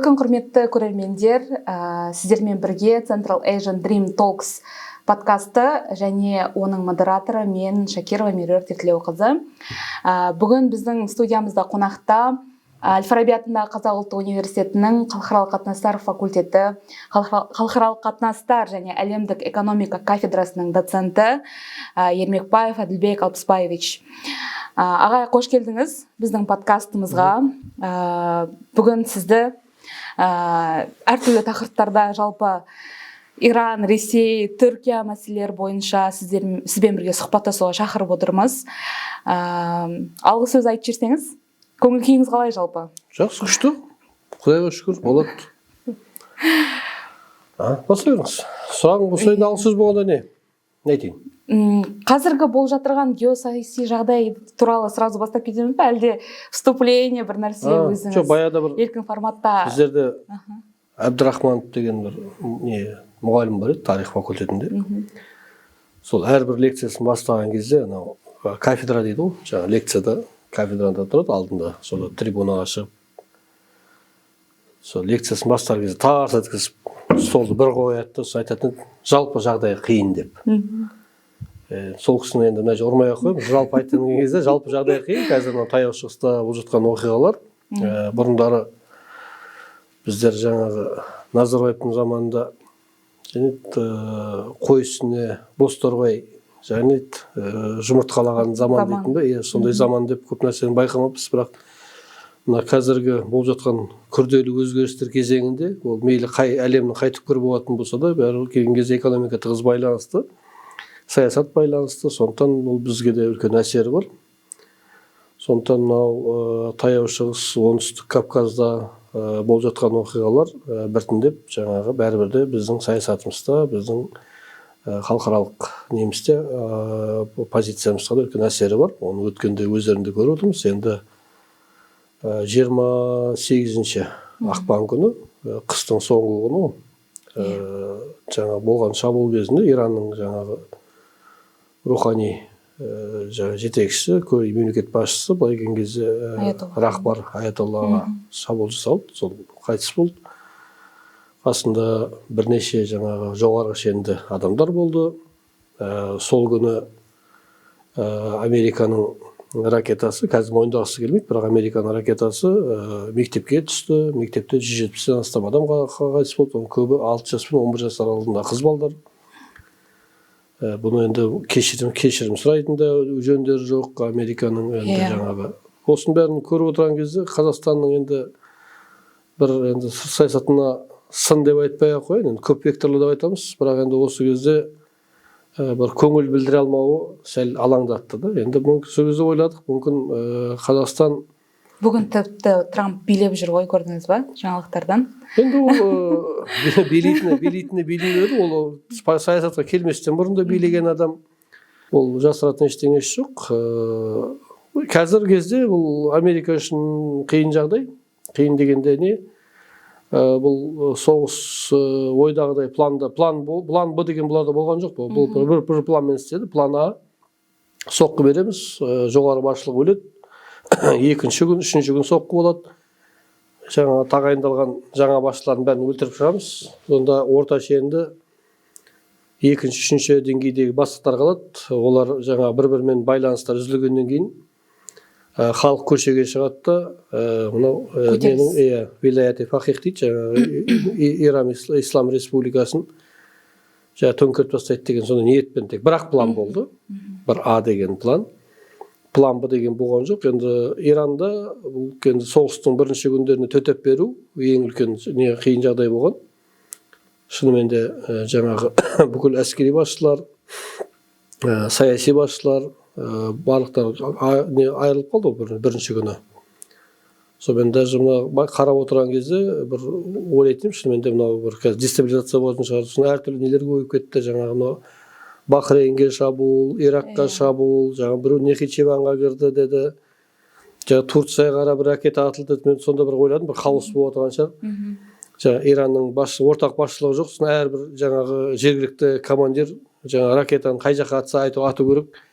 Қайырлы күн, құрметті көрермендер. Сіздермен бірге Central Asian Dream Talks подкасты және оның модераторы мен Шакирова Меруерт Ертлеуқызы. Бүгін біздің студиямызда қонақта Әл-Фараби атындағы Қазақ ұлттық университетінің халықаралық қатынастар факультеті, халықаралық қатынастар және әлемдік экономика кафедрасының доценті Ермекбаев Әділбек Алпысбаевич. Ағай, қош келдіңіз біздің подкастымызға. Бүгін сізді әртүрлі тақырыптарда, жалпы Иран, Ресей, Түркия мәселелері бойынша сізбен бірге сұхбаттасуға шақырып отырмыз. Алғы сөз айтып жіберсеңіз, көңіл күйіңіз қалай жалпы? Жақсы, күшті. Құдайға шүкір, болады. Басыңыз. Сұрағың болса, енді алғы сөз болғанда не айтайын? Қазіргі болып жатырған геосаяси жағдай туралы сразу бастап кетеміз бе, әлде вступление бір нәрсе өзіңіз? Жоқ, баяғыда бір еркін форматта. Біздерде Әбдірахманов деген бір мұғалім бар еді, тарих факультетінде. Сол әрбір лекциясын бастаған кезде, кафедра дейді ғой, жаңа лекцияда кафедрада тұрады, алдында сол трибунаға шығып, сол лекциясын бастаған кезде тарс еткізіп, столды бір қояды, айтатын жалпы жағдай қиын деп. Сол кісіні енді мына ұрмай ақ қойып, жалпы айтқан кезде жалпы жағдай қиын. Қазір таяу шығыста болып жатқан оқиғалар, бұрындары біздер жаңағы Назарбаевтың заманында қой үстіне боз торғай жұмыртқалаған заман дейтін бе, сондай заман деп көп нәрсені байқамаппыз, бірақ мына қазіргі болып жатқан күрделі өзгерістер кезеңінде, ол мейлі қай әлемнің қай түкпірі болатын болса да, бәрі келген кезде экономика тығыз байланысты, саясат байланысты, сондықтан ол бізге де үлкен әсері бар. Сондықтан мынау таяу шығыс, оңтүстік Кавказда болып жатқан оқиғалар біртіндеп жаңағы бәрібірде біздің саясатымызда, біздің халықаралық немісте позициямызға да үлкен әсері бар. Оны өткенде өздерінде көріп отырмыз. Енді 28 ақпан күні, қыстың соңғы күні, жаңа болған шабуыл кезінде Иранның жаңағы рухани жетекшісі, мемлекет басшысы, былай келген кезде рахбар Аятоллаға шабуыл жасалды, сол қайтыс болды. Қасында бірнеше жаңағы жоғарғы шенді адамдар болды. Сол күні Американың ракетасы, қазір мойындағысы келмейді, бірақ Американың ракетасы мектепке түсті. Мектепте 170-ден астам адам қайтыс болды. Оның көбі 6 жас пен 11 жас аралығында қыз балдар. Бұны енді кешірім сұрайтын да жөндері жоқ. Американың енді жаңағы осының бәрін көріп отырған кезде Қазақстанның енді бір саясатына сын деп айтпай ақ қояйын, көп векторлы деп айтамыз, бірақ енді осы кезде бір көңіл білдіре алмауы сәл алаңдатты да. Енді сол кезде ойладық, мүмкін Қазақстан бүгін тіпті Трамп билеп жүр ғой, көрдіңіз ба жаңалықтардан? Енді ол билейтіні билейді, ол саясатқа келместен бұрын да билеген адам, ол жасыратын ештеңесі жоқ. Қазір кезде бұл Америка үшін қиын жағдай. Қиын дегенде не? Бұл соғыс ойдағыдай план Б деген бұларда болған жоқ. Бұл бір планмен істеді. План А, соққы береміз, жоғары басшылық өледі. Екінші күн, үшінші күн соққы болады. Жаңа тағайындалған жаңа басшылардың бәрін өлтіріп шығамыз. Сонда орта шенді екінші, үшінші деңгейдегі бастықтар қалады. Олар жаңа бір-бірімен байланыстар үзілгеннен кейін халық көшеге шығады да, вилаяти фақих дейді, Иран Ислам Республикасын төңкеріп тастайды деген сондай ниетпен тек бірақ план болды. Бір А деген план. План Б деген болған жоқ. Енді Иранда соғыстың бірінші күндеріне төтеп беру ең үлкен қиын жағдай болған. Шынымен де жаңағы бүкіл әскери басшылар, саяси басшылар, барлықтар айырылып қалды бірінші күні. Сонымен даже қарап отырған кезде бір ойлайтын, шынымен де мынау бір дестабилизация болатын шығар, әртүрлі нелер көбейіп кетті. Жаңағы Бахрейнге шабуыл, Иракқа шабуыл, жаңа біреу Нехичеванға кірді деді. Жаңа Турцияға қарап ракета атылды деді. Мен сонда бір ойладым, бір хаос болып отырған шығар. Жаңа Иранның ортақ басшылығы жоқ, әрбір жаңағы жергілікті командир жаңа ракетаны қай жаққа атса ату керек.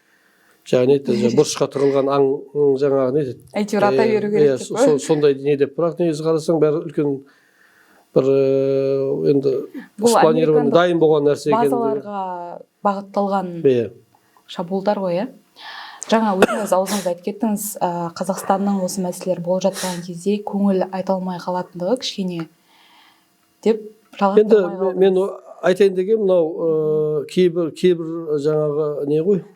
Жаңа бұрышқа тығылған аң жаңағы не дейді? Әйтеуір ата беру керек деп. Сондай не деп, бірақ негізі қарасаң бәрі үлкен бір енді Бұл спланирован дайын болған нәрсе екен. Базаларға бағытталған Иә. шабуылдар ғой, иә. Жаңа өзіңіз аузыңыз айтып кеттіңіз, Қазақстанның осы мәселелер болып жатқан кезде көңіл айта алмай қалатындығы кішкене деп Енді жалғастырмай мен қалдыңыз. айтайын деген мынау кейбір жаңағы не ғой,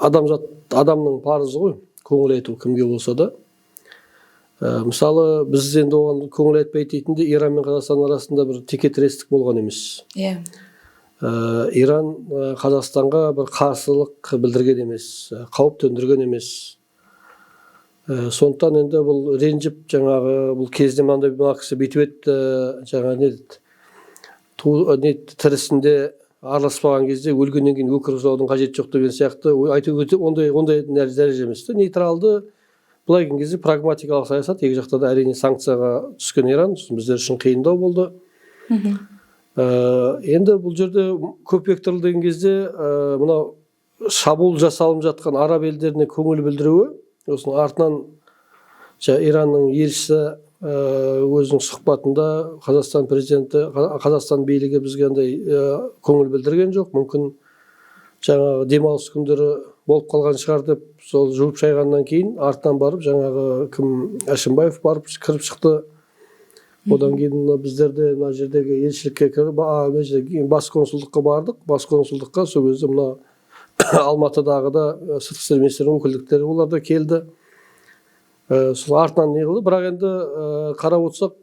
адамның парызы ғой, көңіл айту кімге болса да. Мысалы біз енді оған көңіл айтпай дейтінде Иран мен Қазақстан арасында бір текетірестік болған емес. Иә. Иран Қазақстанға бір қарсылық білдірген емес, қауіп төндірген емес. Сондықтан енді бұл ренжіп жаңағы бұл кезде мынандай мына кісі бүйтіп етті, жаңа не деді, тірісінде араласпаған кезде өлгеннен кейін өкіріп жылаудың қажеті жоқ деген сияқты айту өте ондай дәреже емес. Нейтралды былай келген кезде прагматикалық саясат, екі жақта да әрине санкцияға түскен Иран біздер үшін қиындау болды. Енді бұл жерде көп векторлы деген кезде мынау шабуыл жасалып жатқан араб елдеріне көңіл білдіруі, осының артынан Иранның елшісі өзінің сұхбатында Қазақстан президенті, Қазақстан билігі бізге андай көңіл білдірген жоқ, мүмкін жаңағы демалыс күндері болып қалған шығар деп сол жуып шайғаннан кейін артынан барып жаңағы кім Әшімбаев барып кіріп шықты. Одан кейін біздерде мына жердегі елшілікке кіріп бас консулдыққа бардық. Бас консулдыққа сол кезде мына Алматыдағы да сыртқы істер министрінің өкілдіктері олар да келді. Сол артынан не қылды, бірақ енді қарап отырсақ,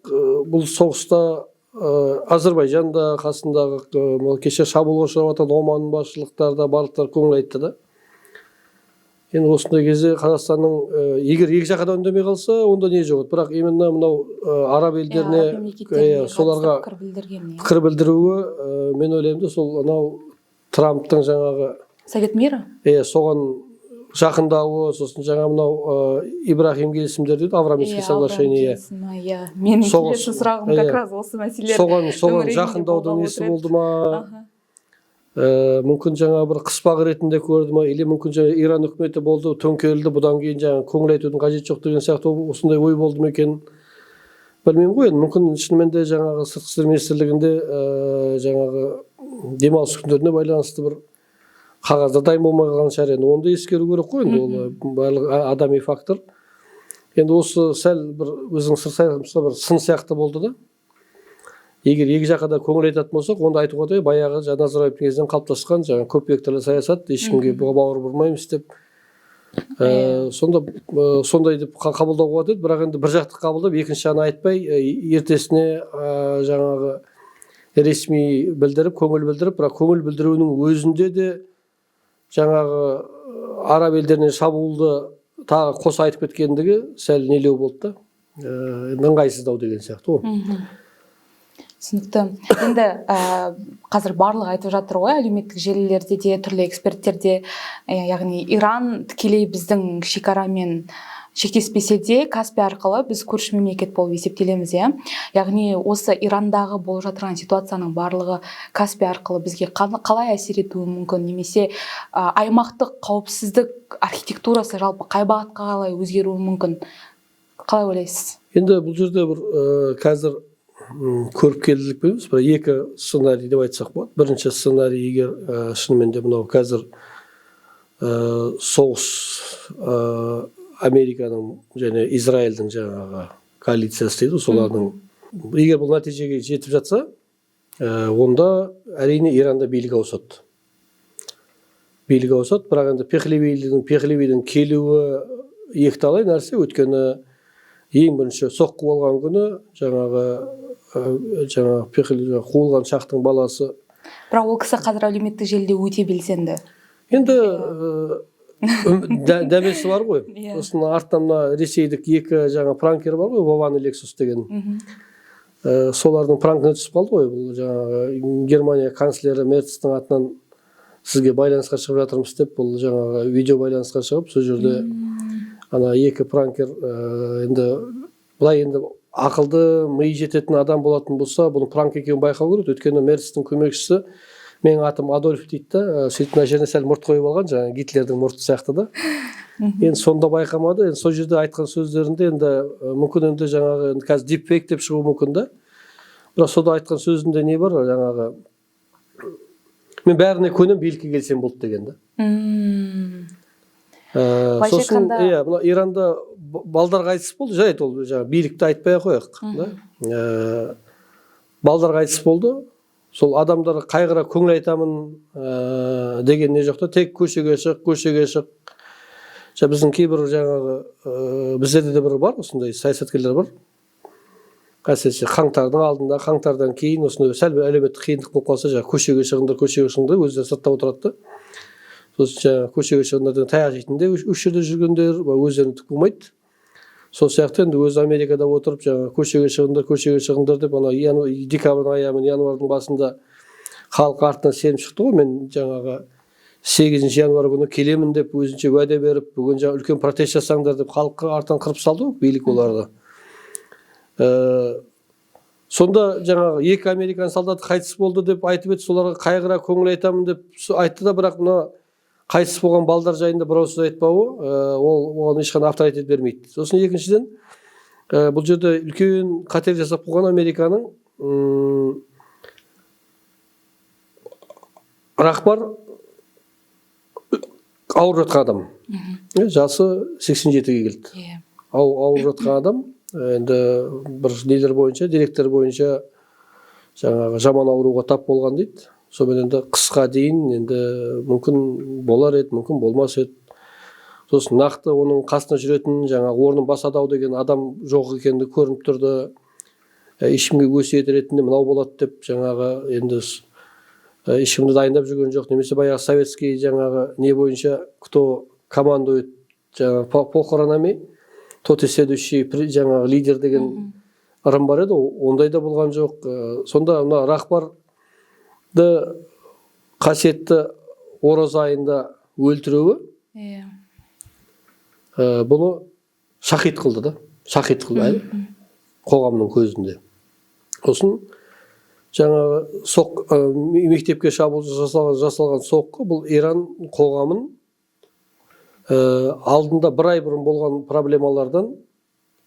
бұл соғыста Әзербайжанда қасындағы кеше шабуылға ұшырап жатқан Оманның басшылықтары да барлықтары көңіл айтты да. Енді осындай кезде Қазақстанның егер екі жаққа да үндемей қалса, онда не жоқ. Бірақ именно мынау араб елдеріне соларға пікір білдіруі, мен ойлаймын, сол анау Трамптың жаңағы Совет мира? Соған жақындауы, сосын жаңа мынау Ибрахим келісімдер дейді, Авраамский соглашение. Менің келесі сұрағым как раз осы мәселелер. Соған жақындаудың несі болды ма? Мүмкін жаңа бір қыспақ ретінде көрді ма, или мүмкін жаңа Иран үкіметі болды, төңкерілді, бұдан кейін жаңа көңіл айтудың қажеті жоқ деген сияқты осындай ой болды ма екен? Білмеймін ғой, мүмкін шынымен де жаңағы сыртқы істер министрлігінде жаңағы демалыс күндеріне байланысты бір қағазда дайын болмай қалған шығар, енді оны да ескеру керек қой, енді ол барлық адами фактор. Енді осы сәл бір өзінің саясатымызда бір сын сияқты болды да. Егер екі жаққа да көңіл айтатын болсақ, онда айтуға да баяғы Назарбаевтың кезінен қалыптасқан жаңа көп векторлы саясат, ешкімге бауыр бұрмаймыз деп. Сондай деп қабылдауға болады, бірақ енді бір жақты қабылдап, екінші жағын айтпай, ертесіне жаңағы ресми білдіріп, көңіл білдіріп, бірақ көңіл білдіруінің өзінде де жаңағы араб елдеріне шабуылды тағы қоса айтып кеткендігі сәл нелеу болды да, ыңғайсыздау деген сияқты ғой. Түсінікті. Енді қазір барлығы айтып жатыр ғой, әлеуметтік желілерде де, түрлі эксперттерде, яғни Иран тікелей біздің шекарамен шектеспесе де, Каспий арқылы біз көрші мемлекет болып есептелеміз, иә. Яғни осы Ирандағы болып жатырған ситуацияның барлығы Каспий арқылы бізге қалай әсер етуі мүмкін, немесе аймақтық қауіпсіздік архитектурасы жалпы қай бағытқа қалай өзгеруі мүмкін? Қалай ойлайсыз? Енді бұл жерде бір қазір көріпкелділік емес, бір екі сценарий деп айтсақ болады. Бірінші сценарий, егер шынымен де мынау қазір соғыс Американың және Израильдің жаңағы коалициясы дейді, солардың егер бұл нәтижеге жетіп жатса, онда әрине Иранда билік ауысады. Бірақ енді Пехлевидің келуі екіталай нәрсе, өйткені ең бірінші соққы болған күні жаңағы Пехлеви қуылған шақтың баласы. Бірақ ол кісі қазір әлеуметтік желіде өте белсенді. Енді дәмесі бар ғой. Сосын артынан ресейлік екі жаңа пранкер бар ғой, Вован и Лексус деген. Солардың пранкіне түсіп қалды ғой. Бұл жаңағы Германия канцлері Мерцтің атынан сізге байланысқа шығып жатырмыз деп, бұл жаңағы видео байланысқа шығып, сол жерде ана екі пранкер енді былай енді ақылды миы жететін адам болатын болса, бұны пранк екенін байқау керек. Өйткені Мерцтің көмекшісі менің атым Адольф дейді да, сөйтіп мына жеріне сәл мұрт қойып алған, жаңағы Гитлердің мұрты сияқты да. Енді сонда байқамады. Енді сол жерде айтқан сөздерінде енді мүмкін енді жаңағы қазір дипфейк деп шығуы мүмкін да. Бірақ сода айтқан сөзінде не бар, жаңағы мен бәріне көнем, билікке келсем болды деген да. Сосын мына Иранда балдар қайтыс болды, жарайды, ол жаңағы билікті айтпай ақ қояйық да. Балдар қайтыс болды. Сол адамдар қайғыра көңіл айтамын деген не жоқ та, тек көшеге шық. Біздің кейбір жаңағы біздерде де бір бар, осындай саясаткерлер бар. Әсіресе қаңтардың алдында, қаңтардан кейін осындай сәл бір әлеуметтік қиындық болып қалса, жаңағы көшеге шығыңдар, өздері сыртта отырады да. Сосын жаңағы көшеге шығыңдар таяқ жейтінде үш жерде жүргендер, өздеріне түк болмайды. Сол сияқты енді өзі Америкада отырып, жаңағы көшеге шығыңдар деп, ана декабрьдің аяғы мен январдың басында халық артынан сеніп шықты ғой. Мен жаңағы 8 январ күні келемін деп өзінше уәде беріп, бүгін жаңа үлкен протест жасаңдар деп халыққа артынан қырып салды ғой билік оларды. Сонда жаңағы 2 американ солдаты қайтыс болды деп айтып еді, соларға қайғыра көңіл айтамын деп айтты да, бірақ мына қайтыс болған балдар жайында бір сөз айтпауы, ол оған ешқандай авторитет бермейді. Сосын екіншіден, бұл жерде үлкен қателік жасап қойған Американың рақпар ауырып жатқан адам. Жасы 87-ге келді. Ауырып жатқан адам, енді бір нелер бойынша, деректер бойынша жаңағы жаман ауруға тап болған дейді. Сонымен енді қысқа дейін енді мүмкін болар еді, мүмкін болмас еді. Сосын нақты оның қасына жүретін жаңағы орнын басады деген адам жоқ екенді көрініп тұрды. Ешкімге өсиет ретінде мынау болады деп жаңағы енді ешкімді дайындап жүрген жоқ. Немесе баяғы советский жаңағы не бойынша кто командует жаңағы похоронами, тот и следующий жаңағы лидер деген ырым бар еді, ондай да болған жоқ. Сонда мына рахбарды қасиетті ораза айында өлтіруі бұны шахид қылды да, шахид қылды қоғамның көзінде. Сосын жаңағы мектепке шабуыл жасалған соққы бұл Иран қоғамын алдында бір ай бұрын болған проблемалардан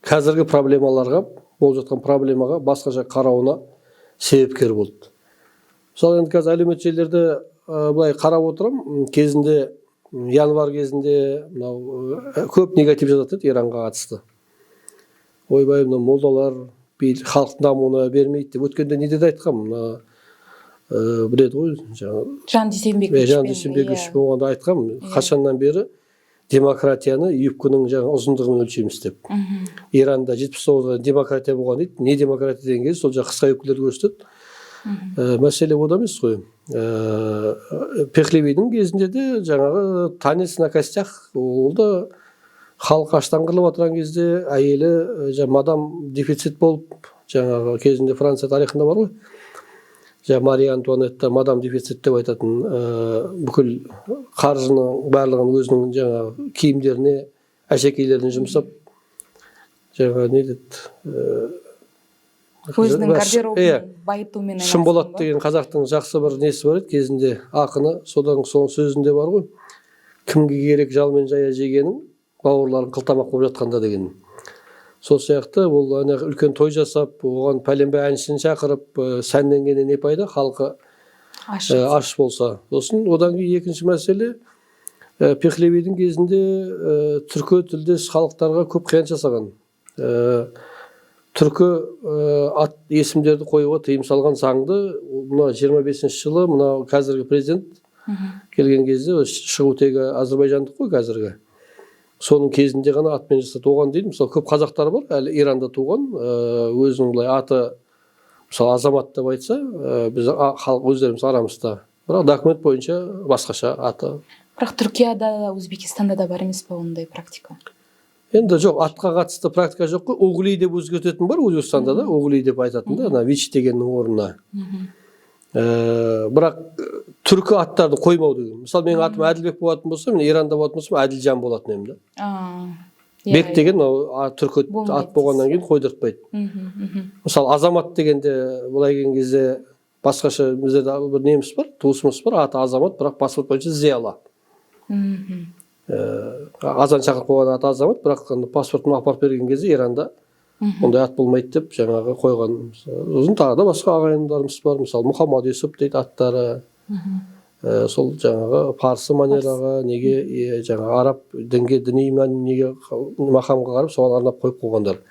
қазіргі проблемаларға, болып жатқан проблемаға басқаша қарауына себепкер болды. Мысалы енді қазір әлеуметтік желілерде былай қарап отырам, кезінде январ кезінде көп негатив жазады Иранға қатысты. Ойбай, мына молдалар халықтың дамуына бермейді деп. Өткенде не деді айтқам, біледі ғой, Жан Дүйсенбекович болғанда айтқам, қашаннан бері демократияны юбканың ұзындығымен өлшейміз деп. Иранда 79-да демократия болған дейді. Не демократия деген кезде сол қысқа юбкаларды көрсетеді. Мәселе ода емес қой. Пехлевидің кезінде де жаңағы танец на костях, ол да халық аштан қырылып отырған кезде әйелі мадам дефицит болып, жаңағы кезінде Франция тарихында бар ғой. Мария Антуанетта мадам дефицит деп айтатын, бүкіл қаржының барлығын өзінің жаңағы киімдеріне, әшекейлеріне жұмсап, жаңағы не деді, өзінің гардеробын байытумен айналысқан. Шынболат деген қазақтың жақсы бір несі бар еді кезінде, ақыны, содан соң сөзінде бар ғой. Кімге керек жалмен жая жегенің, бауырларын қылтамақ болып жатқанда деген. Сол сияқты ол үлкен той жасап, оған пәленбай әншіні шақырып, сәнденгеннен не пайда, халқы аш болса. Сосын одан кейін екінші мәселе, Пехлевидің кезінде түркі тілдес халықтарға көп қиянат жасаған. Түркі ат есімдерді қоюға тыйым салған заңды мына 25-ші жылы мына қазіргі президент келген кезде шығу тегі Азербайжандық қой қазіргі. Соның кезінде ғана атпен жасады. Оған дейді, мысалы көп қазақтар бар, әлі Иранда туған, өзінің былай аты мысалы азамат деп айтса, біз халық өздеріміз арамызда. Бірақ документ бойынша басқаша аты. Бірақ Түркияда, Өзбекстанда да бар емес пе ондай практика? Енді жоқ, атқа қатысты практика жоқ қой. Оғли деп өзгертетін бар Өзбекстанда да, оғли деп айтатын да, вич дегеннің орнына. Бірақ түркі аттарды қоймау деген. Мысалы менің атым Әділбек болатын болса, мен Иранда болатын болсам Әділжан болатын едім да. Бек деген түркі ат болғаннан кейін қойдыртпайды. Мысалы азамат дегенде былай келген кезде басқаша бізде бір неміз бар, туысымыз бар, аты азамат, бірақ паспорт бойынша Зияла. Азан шақырып қойған аты азамат, бірақ паспортын апарып берген кезде Иранда ондай ат болмайды деп жаңағы қойған. Сосын тағы да басқа ағайындарымыз бар, мысалы Мұхаммад Юсуп дейді аттары. Сол жаңағы парсы манераға неге жаңағы араб дінге діни неге мақамға қарап соған арнап қойып қойғандар.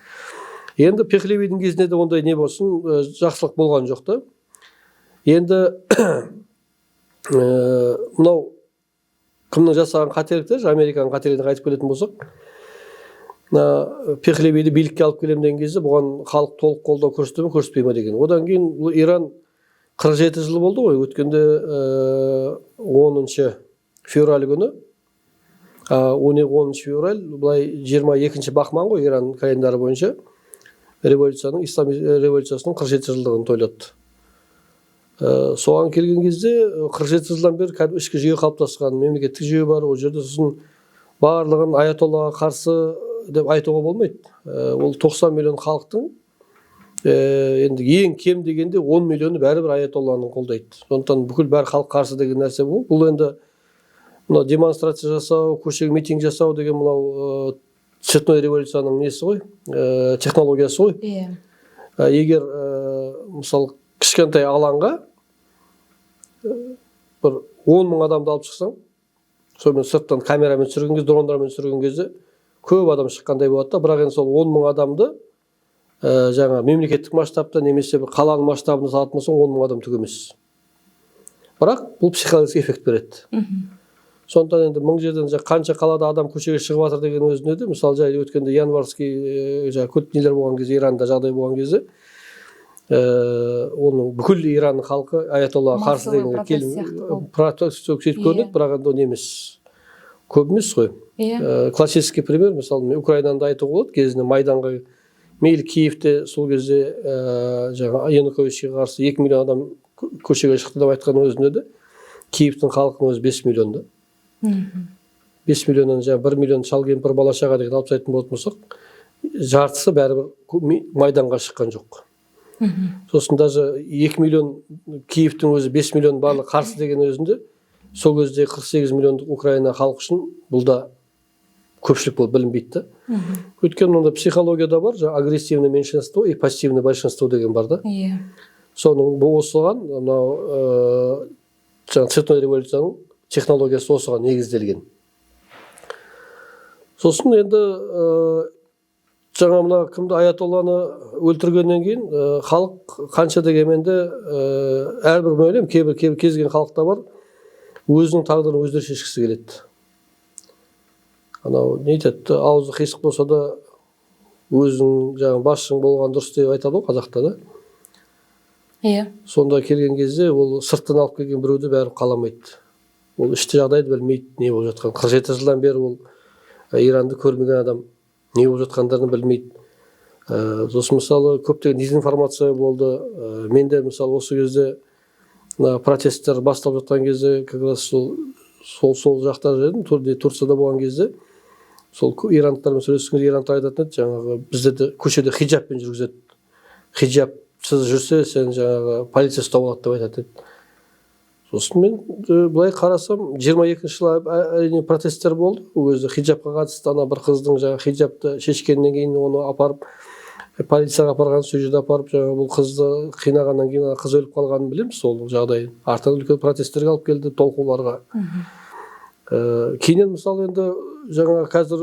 Енді Пехлевидің кезінде де ондай не болсын жақсылық болған жоқ та. Енді мынау кімнің жасаған қателіктер, Американың қателігіне қайтып келетін болсақ, Пехлевиді билікке алып келем деген кезде бұған халық толық қолдау көрсете ме, көрсетпей ме деген. Одан кейін Иран 47 жыл болды ғой, өткенде 10 февраль күні, 10 февраль, былай 22 бақман ғой Иран календары бойынша, ислам революциясының 47 жылдығын тойлады. Соған келген кезде 47 жылдан бері кәдімгі ішкі жүйе қалыптасқан, мемлекеттік жүйе бар, ол жерде сосын барлығын аятоллаға қарсы деп айтуға болмайды. Ол 90 миллион халықтың енді ең кем дегенде 10 миллионы бәрібір аятолланы қолдайды. Сондықтан бүкіл бәрі халық қарсы деген нәрсе бұл. Бұл енді мынау демонстрация жасау, көшеге митинг жасау деген мынау цветной революцияның несі ғой, технологиясы ғой. Егер мысалы кішкентай алаңға бір 10 мың адамды алып шықсаң, сонымен сырттан камерамен түсірген кезде, дрондармен түсірген кезде көп адам шыққандай болады да, бірақ енді сол 10 мың адамды жаңа мемлекеттік масштабта немесе бір қаланың масштабында салатын болсаң 10 мың адам түк емес. Бірақ бұл психологиялық эффект береді. Сондықтан енді мың жерден қанша қалада адам көшеге шығып жатыр деген өзіне де, мысалы жай өткенде январский көп нелер болған кезде, Иранда жағдай болған кезде, оның бүкіл Иранның халқы аятоллаға қарсы дегенге келіп көрінеді, бірақ енді ол емес. Көп емес қой. Классический пример, мысалы Украинаны айтуға болады, кезінде Майданға мейлі Киевте сол кезде жаңа Януковичке қарсы 2 миллион адам көшеге шықты деп айтқан өзінде де, Киевтің халқының өзі 5 миллион да. 5 миллионнан жаңа 1 миллион шал кемпір бала шаға деген алып тастайтын болатын болсақ, жартысы бәрібір Майданға шыққан жоқ. Сосын даже 2 миллион Киевтің өзі 5 миллион барлық қарсы деген өзінде, сол кезде 48 миллиондық Украина халқы үшін бұл да көпшілік болып білінбейді да. Өйткені онда психологияда бар, агрессивный меньшинство и пассивный большинство деген бар да. Соның бұл осыған, мынау цветной революцияның технологиясы осыған негізделген. Сосын енді жаңа мына кімді аятолланы өлтіргеннен кейін халық қанша дегенде әрбір ойлаймын, кейбір кезген халықта бар, өзінің тағдырын өздері шешкісі келеді. Анау не айтады, аузы қисық болса да өзің жаңағы басшың болған дұрыс деп айтады ғой қазақта да. Сонда келген кезде ол сырттан алып келген біреуді бәрі қаламайды. Ол ішкі жағдайды білмейді, не болып жатқан. 47 жылдан бері ол Иранды көрмеген адам не болып жатқандарын білмейді. Сосын мысалы көптеген дезинформация болды. Мен де мысалы осы кезде протесттер басталып жатқан кезде, как раз сол жақта жүрдім, Турцияда болған кезде, сол ирандықтармен сөйлескен кезде ирандықтар айтатын еді, жаңағы біздерді көшеде хиджабпен жүргізеді. Хиджабсыз жүрсе, сен жаңағы полиция ұстап алады деп айтатын еді. Сосын мен былай қарасам, 22 жылы әрине протесттер болды. Ол кезде хиджабқа қатысты ана бір қыздың жаңағы хиджабты шешкеннен кейін оны апарып полицияға апарған, сол жерде апарып жаңағы бұл қызды қинағаннан кейін қыз өліп қалғанын білеміз сол жағдай. Артынан үлкен протесттерге алып келді, толқуларға. Кейіннен мысалы енді жаңа қазір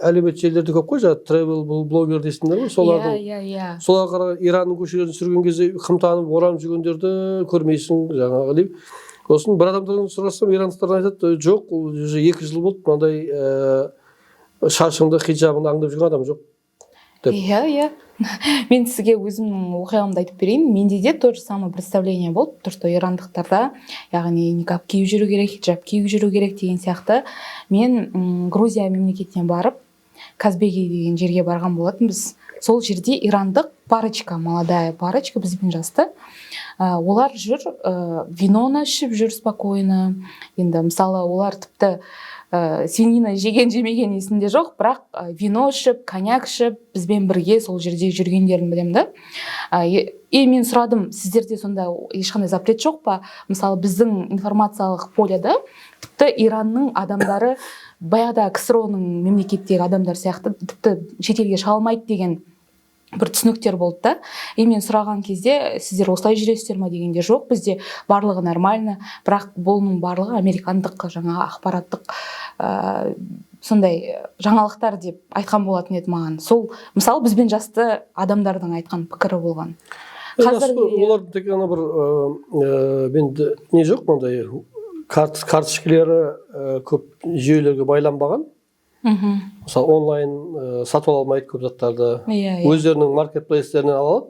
әлеуметтік желілерде көп қой, жаңағы travel блогер дейсіңдер ғой, солардың соларға қарай Иранның көшелерін сүрген кезде қымтанып, оранып жүргендерді көрмейсің жаңағы деп. Сосын бір адамдардан сұрасам, ирандықтар айтады, жоқ, ол 2 жыл болды, мынандай шашыңды, хиджабыңды аңдып жүрген адам жоқ. Мен сізге өзімнің оқиғамды айтып берейін. Менде де то же самое представление болды, то что ирандықтарда, яғни никап киіп жүру керек, хиджаб киіп жүру керек деген сияқты. Мен Грузия мемлекетінен барып, Казбеги деген жерге барған болатынбыз. Сол жерде ирандық парочка, молодая парочка, бізбен жасты. Олар жүр, виноны ішіп жүр спокойно. Енді мысалы олар тіпті свинина жеген жемеген есінде жоқ, бірақ вино ішіп, коньяк ішіп, бізбен бірге сол жерде жүргендерін білемін да. Мен сұрадым, сіздерде сонда ешқандай запрет жоқ па? Мысалы біздің информациялық поляда тіпті Иранның адамдары баяғыда КСРО-ның мемлекеттегі адамдар сияқты тіпті шетелге шыға алмайды деген бір түсініктер болды да. Мен сұраған кезде сіздер осылай жүресіздер ма дегенде жоқ, бізде барлығы нормально, бірақ бұның барлығы американдық жаңағы ақпараттық сондай жаңалықтар деп айтқан болатын еді маған. Сол мысалы бізбен жасты адамдардың айтқан пікірі болған. Қазір олардың тек ана бір мен не жоқ мындай карточкалары көп жүйелерге байланбаған. Мысалы онлайн сатып ала алмайды көп заттарды. Өздерінің маркетплейстерінен ала алады.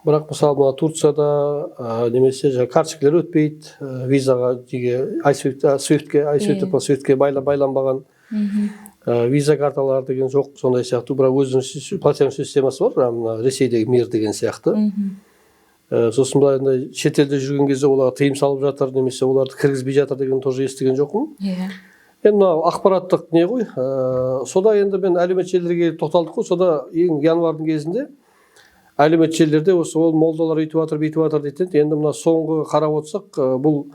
Бірақ мысалы мына Турцияда немесе карточкалар өтпейді, визаға Swiftке байланбаған. Виза карталары деген жоқ, сондай сияқты. Бірақ өзінің платежный системасы бар, мына Ресейдегі Мир деген сияқты. Сосын былай шетелде жүрген кезде оларға тыйым салып жатыр, немесе оларды кіргізбей жатыр деген тоже естіген жоқпын. Енді мына ақпараттық не ғой, сода енді мен әлеуметтік желілерге тоқталдық қой, сода ең январдың кезінде әлеуметтік желілерде осы ол молдалар үйтіп жатыр, бүйтіп жатыр дейді. Енді мына соңғы қарап отырсақ, бұл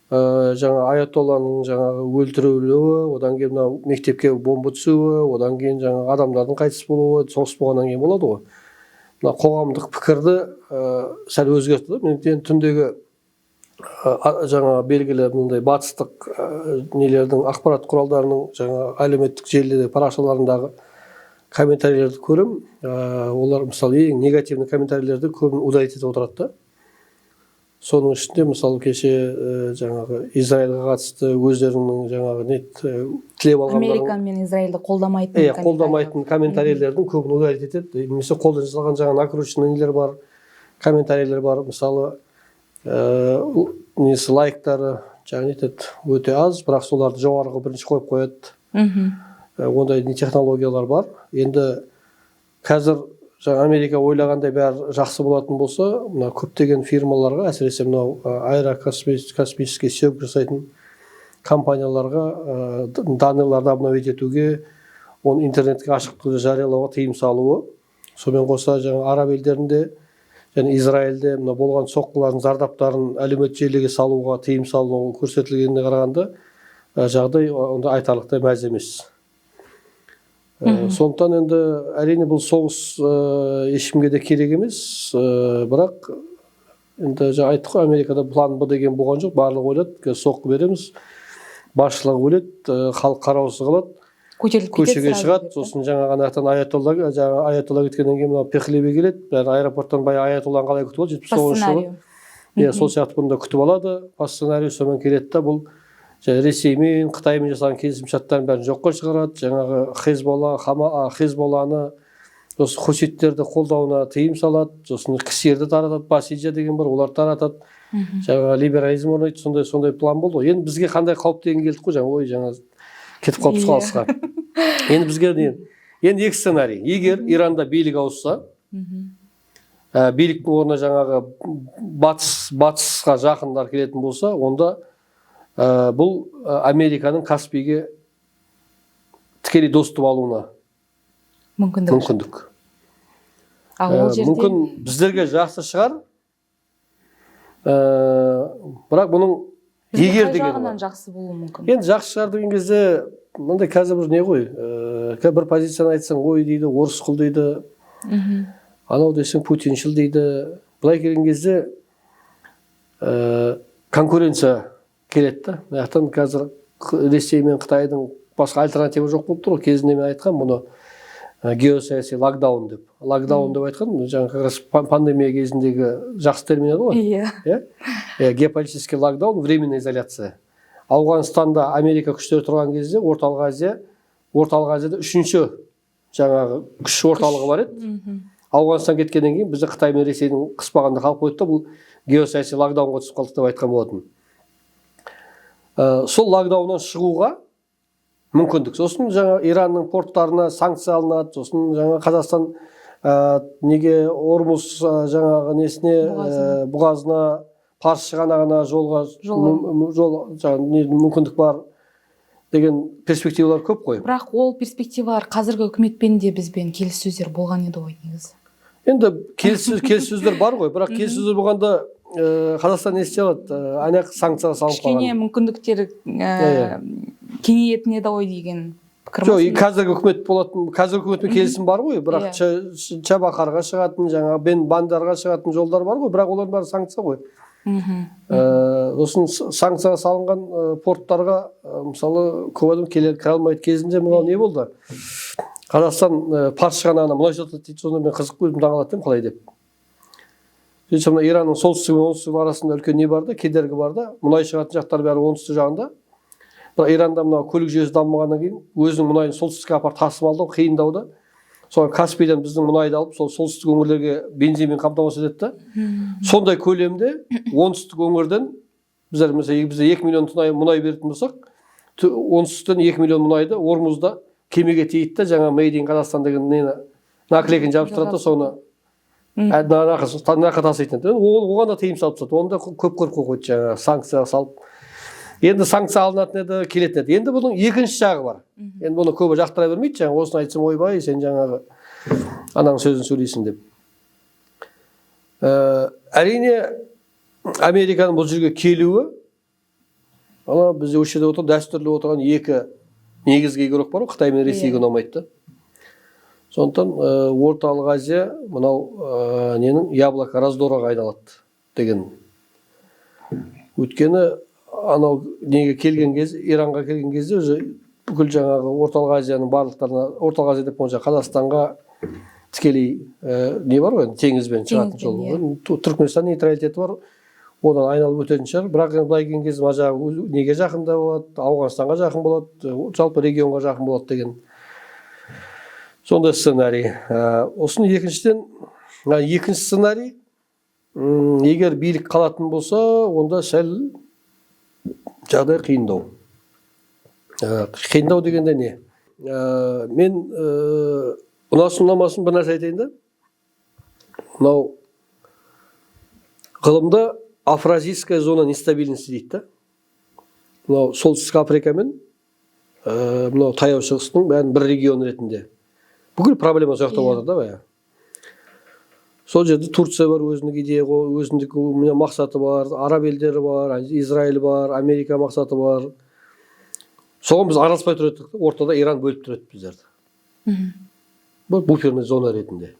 жаңа аятолланың жаңағы өлтірілуі, одан кейін мына мектепке бомба түсуі, одан кейін жаңа адамдардың қайтыс болуы, соғыс болғаннан кейін болады ғой. Мына қоғамдық пікірді сәл өзгертті. Мен түндегі жаңа белгілі мындай батыстық нелердің ақпарат құралдарының жаңа әлеуметтік желілердегі парақшаларындағы комментарийлерді көрем. Олар мысалы ең негативный комментарийлерді көбін удалить етіп отырады да. Соның ішінде мысалы кеше жаңағы Израильға қатысты өздерінің жаңағы тілеп алғандарын Америка мен Израильді қолдамайтын комментарийлердің көбін удалить етеді. Немесе қолдан жасалған жаңа накрученный нелер бар, комментарийлер бар. Мысалы несі лайктары жаңағы өте аз, бірақ соларды жоғарғы бірінші қойып қояды. Ондай технологиялар бар. Енді қазір Америка ойлағандай бәрі жақсы болатын болса, мына көптеген фирмаларға, әсіресе мынау аэрокосмический съемка жасайтын компанияларға данныйларды обновить етуге, оны интернетке ашық түрде жариялауға тыйым салуы. Сонымен қоса жаңа араб елдерінде және Израильде мына болған соққылардың зардаптарын әлеуметтік желіге салуға тыйым салуы көрсетілгеніне қарағанда жағдай онда айтарлықтай мәз емес. Сондықтан енді әрине бұл соғыс ешкімге де керек емес, бірақ енді жаңа айттық қой, Америкада план Б деген болған жоқ, барлығы ойлады, соққы береміз, басшылығы ойлайды, халық қараусыз қалады, көшеге шығады. Сосын жаңа ғанақтан аятолла кеткеннен кейін мына Пехлебе келеді, бәрі аэропорттан бай аятолланы қалай күтіп алды, 79 жылы. Сол сияқты бұны да күтіп алады, по сценарию сонымен келеді да, бұл Ресеймен, Қытаймен жасаған келісімшарттарын бәрін жоққа шығарады, жаңағы Хезболланы, осы хуситтерді қолдауына тыйым салады, сосын кісерді таратады, Басиджа деген бар, оларды таратады, жаңағы либерализм орнайды, сондай план болды. Енді бізге қандай қауіп деген келдік қой, жаңа кетіп қалыпсыз қалысқа. Енді бізге енді екі сценарий. Егер Иранда билік ауысса, биліктің орнына жаңағы батысқа жақындар келетін болса, онда бұл Американың Каспийге тікелей доступ алуына мүмкіндік. Мүмкін біздерге жақсы шығар, бірақ бұның егер деген жағынан жақсы болуы мүмкін. Енді жақсы шығар деген кезде мындай қазір бір не ғой, бір позицияны айтсаң ой дейді, орыс құл дейді, анау десең путиншіл дейді. Былай келген кезде конкуренция келеді да. Яқтан қазір Ресей мен Қытайдың басқа альтернатива жоқ болып тұр. Кезінде мен айтқан мұны геосаяси локдаун деп. Локдаун деп айтқан, жаңағы пандемия кезіндегі жақсы термин еді ғой. Геополитический локдаун, временная изоляция. Ауғанстанда Америка күштері тұрған кезде орталық Азияда үшінші жаңағы күш орталығы бар еді. Ауғанстан кеткеннен кейін бізді Қытай мен Ресейдің қыспағанда қалып қойды да, бұл геосаяси локдаунға түсіп қалдық деп айтқан болатын. Сол локдауннан шығуға мүмкіндік. Сосын жаңа Иранның порттарына санкция алынады, сосын жаңа Қазақстан неге Ормуз жаңағы несіне бұғазына Парсы шығанағына жол мүмкіндік бар деген перспективалар көп қой. Бірақ ол перспективалар қазіргі үкіметпен де бізбен келіссөздер болған еді ғой негізі. Енді келіссөздер бар ғой, бірақ келіссөздер болғанда Қазақстан не істей алады? Аяқ санкцияға салып қалған. Кішкене мүмкіндіктері кеңейетін еді ғой деген пікір Жоқ, ма? қазіргі үкімет болатын, қазіргі үкіметпен келісім бар ғой, бірақ Чабақарға шығатын, жаңағы Бен Бандарға шығатын жолдар бар ғой, бірақ олардың бәрі санкция ғой. Сосын санкцияға салынған порттарға мысалы көп адам кіре алмайды. Кезінде мынау не болды? Қазақстан паршыған ана мұнай сатады дейді, сонда мен қызық көзім таңғалады қалай деп. Мына Иранның солтүстігі мен оңтүстігі арасында үлкен не бар да, кедергі бар да, мұнай шығатын жақтар бәрі оңтүстік жағында. Бірақ Иранда мына көлік жүйесі дамығаннан кейін өзінің мұнайын солтүстікке апарып тасымалдау қиындау да. Соған Каспийден біздің мұнайды алып, сол солтүстік өңірлерге бензинмен қамтамасыз етеді да. Сондай көлемде оңтүстік өңірден біздер 2 миллион тонна мұнай беретін болсақ, оңтүстіктен 2 миллион мұнайды Ормузда кемеге тиейді да, жаңа Made in Қазақстан деген наклейканы жабыстырады да, соны нарыққа таситын. Оған да тыйым салып тастады. Оны да көп көріп қойды, жаңа санкция салып. Енді санкция алынатын еді, келетін еді. Енді бұның екінші жағы бар. Енді бұны көбі жақтыра бермейді, жаңа осыны айтсам ойбай, сен жаңағы ананың сөзін сөйлейсің деп. Әрине Американың бұл жерге келуі, ана бізде осы жерде дәстүрлі отырған екі негізгі игрок бар, Қытай мен Ресейге ұнамайды. Сондықтан Орталық Азия мынау ненің яблоко раздораға айналады деген. Өйткені анау неге келген кезде, Иранға келген кезде уже бүкіл жаңағы Орталық Азияның барлықтарына, Орталық Азия деп болса Қазақстанға тікелей не бар ғой, теңізбен шығатын жол. Түркменстан нейтралитеті бар, одан айналып өтетін шығар. Бірақ былай келген кезде мына жағы неге жақында болады, Ауғанстанға жақын болады, жалпы регионға жақын болады деген сондай сценарий. Осының екіншіден, екінші сценарий, егер билік қалатын болса, онда сәл жағдай қиындау. Қиындау дегенде не? Мен ұнасын бір нәрсе айтайын да. Мынау ғылымда афразийская зона нестабильности дейді да. Мынау солтүстік Африка мен мынау таяу шығыстың бәрін бір регион ретінде. Бүкіл проблема сол жақта болады да бая. Сол жерде Турция бар, өзіндік идея, өзіндік мақсаты бар, араб елдері бар, Израиль бар, Америка мақсаты бар. Соған біз араласпай тұр едік, ортада Иран бөліп тұр еді біздерді. Бұл буферный зона ретінде.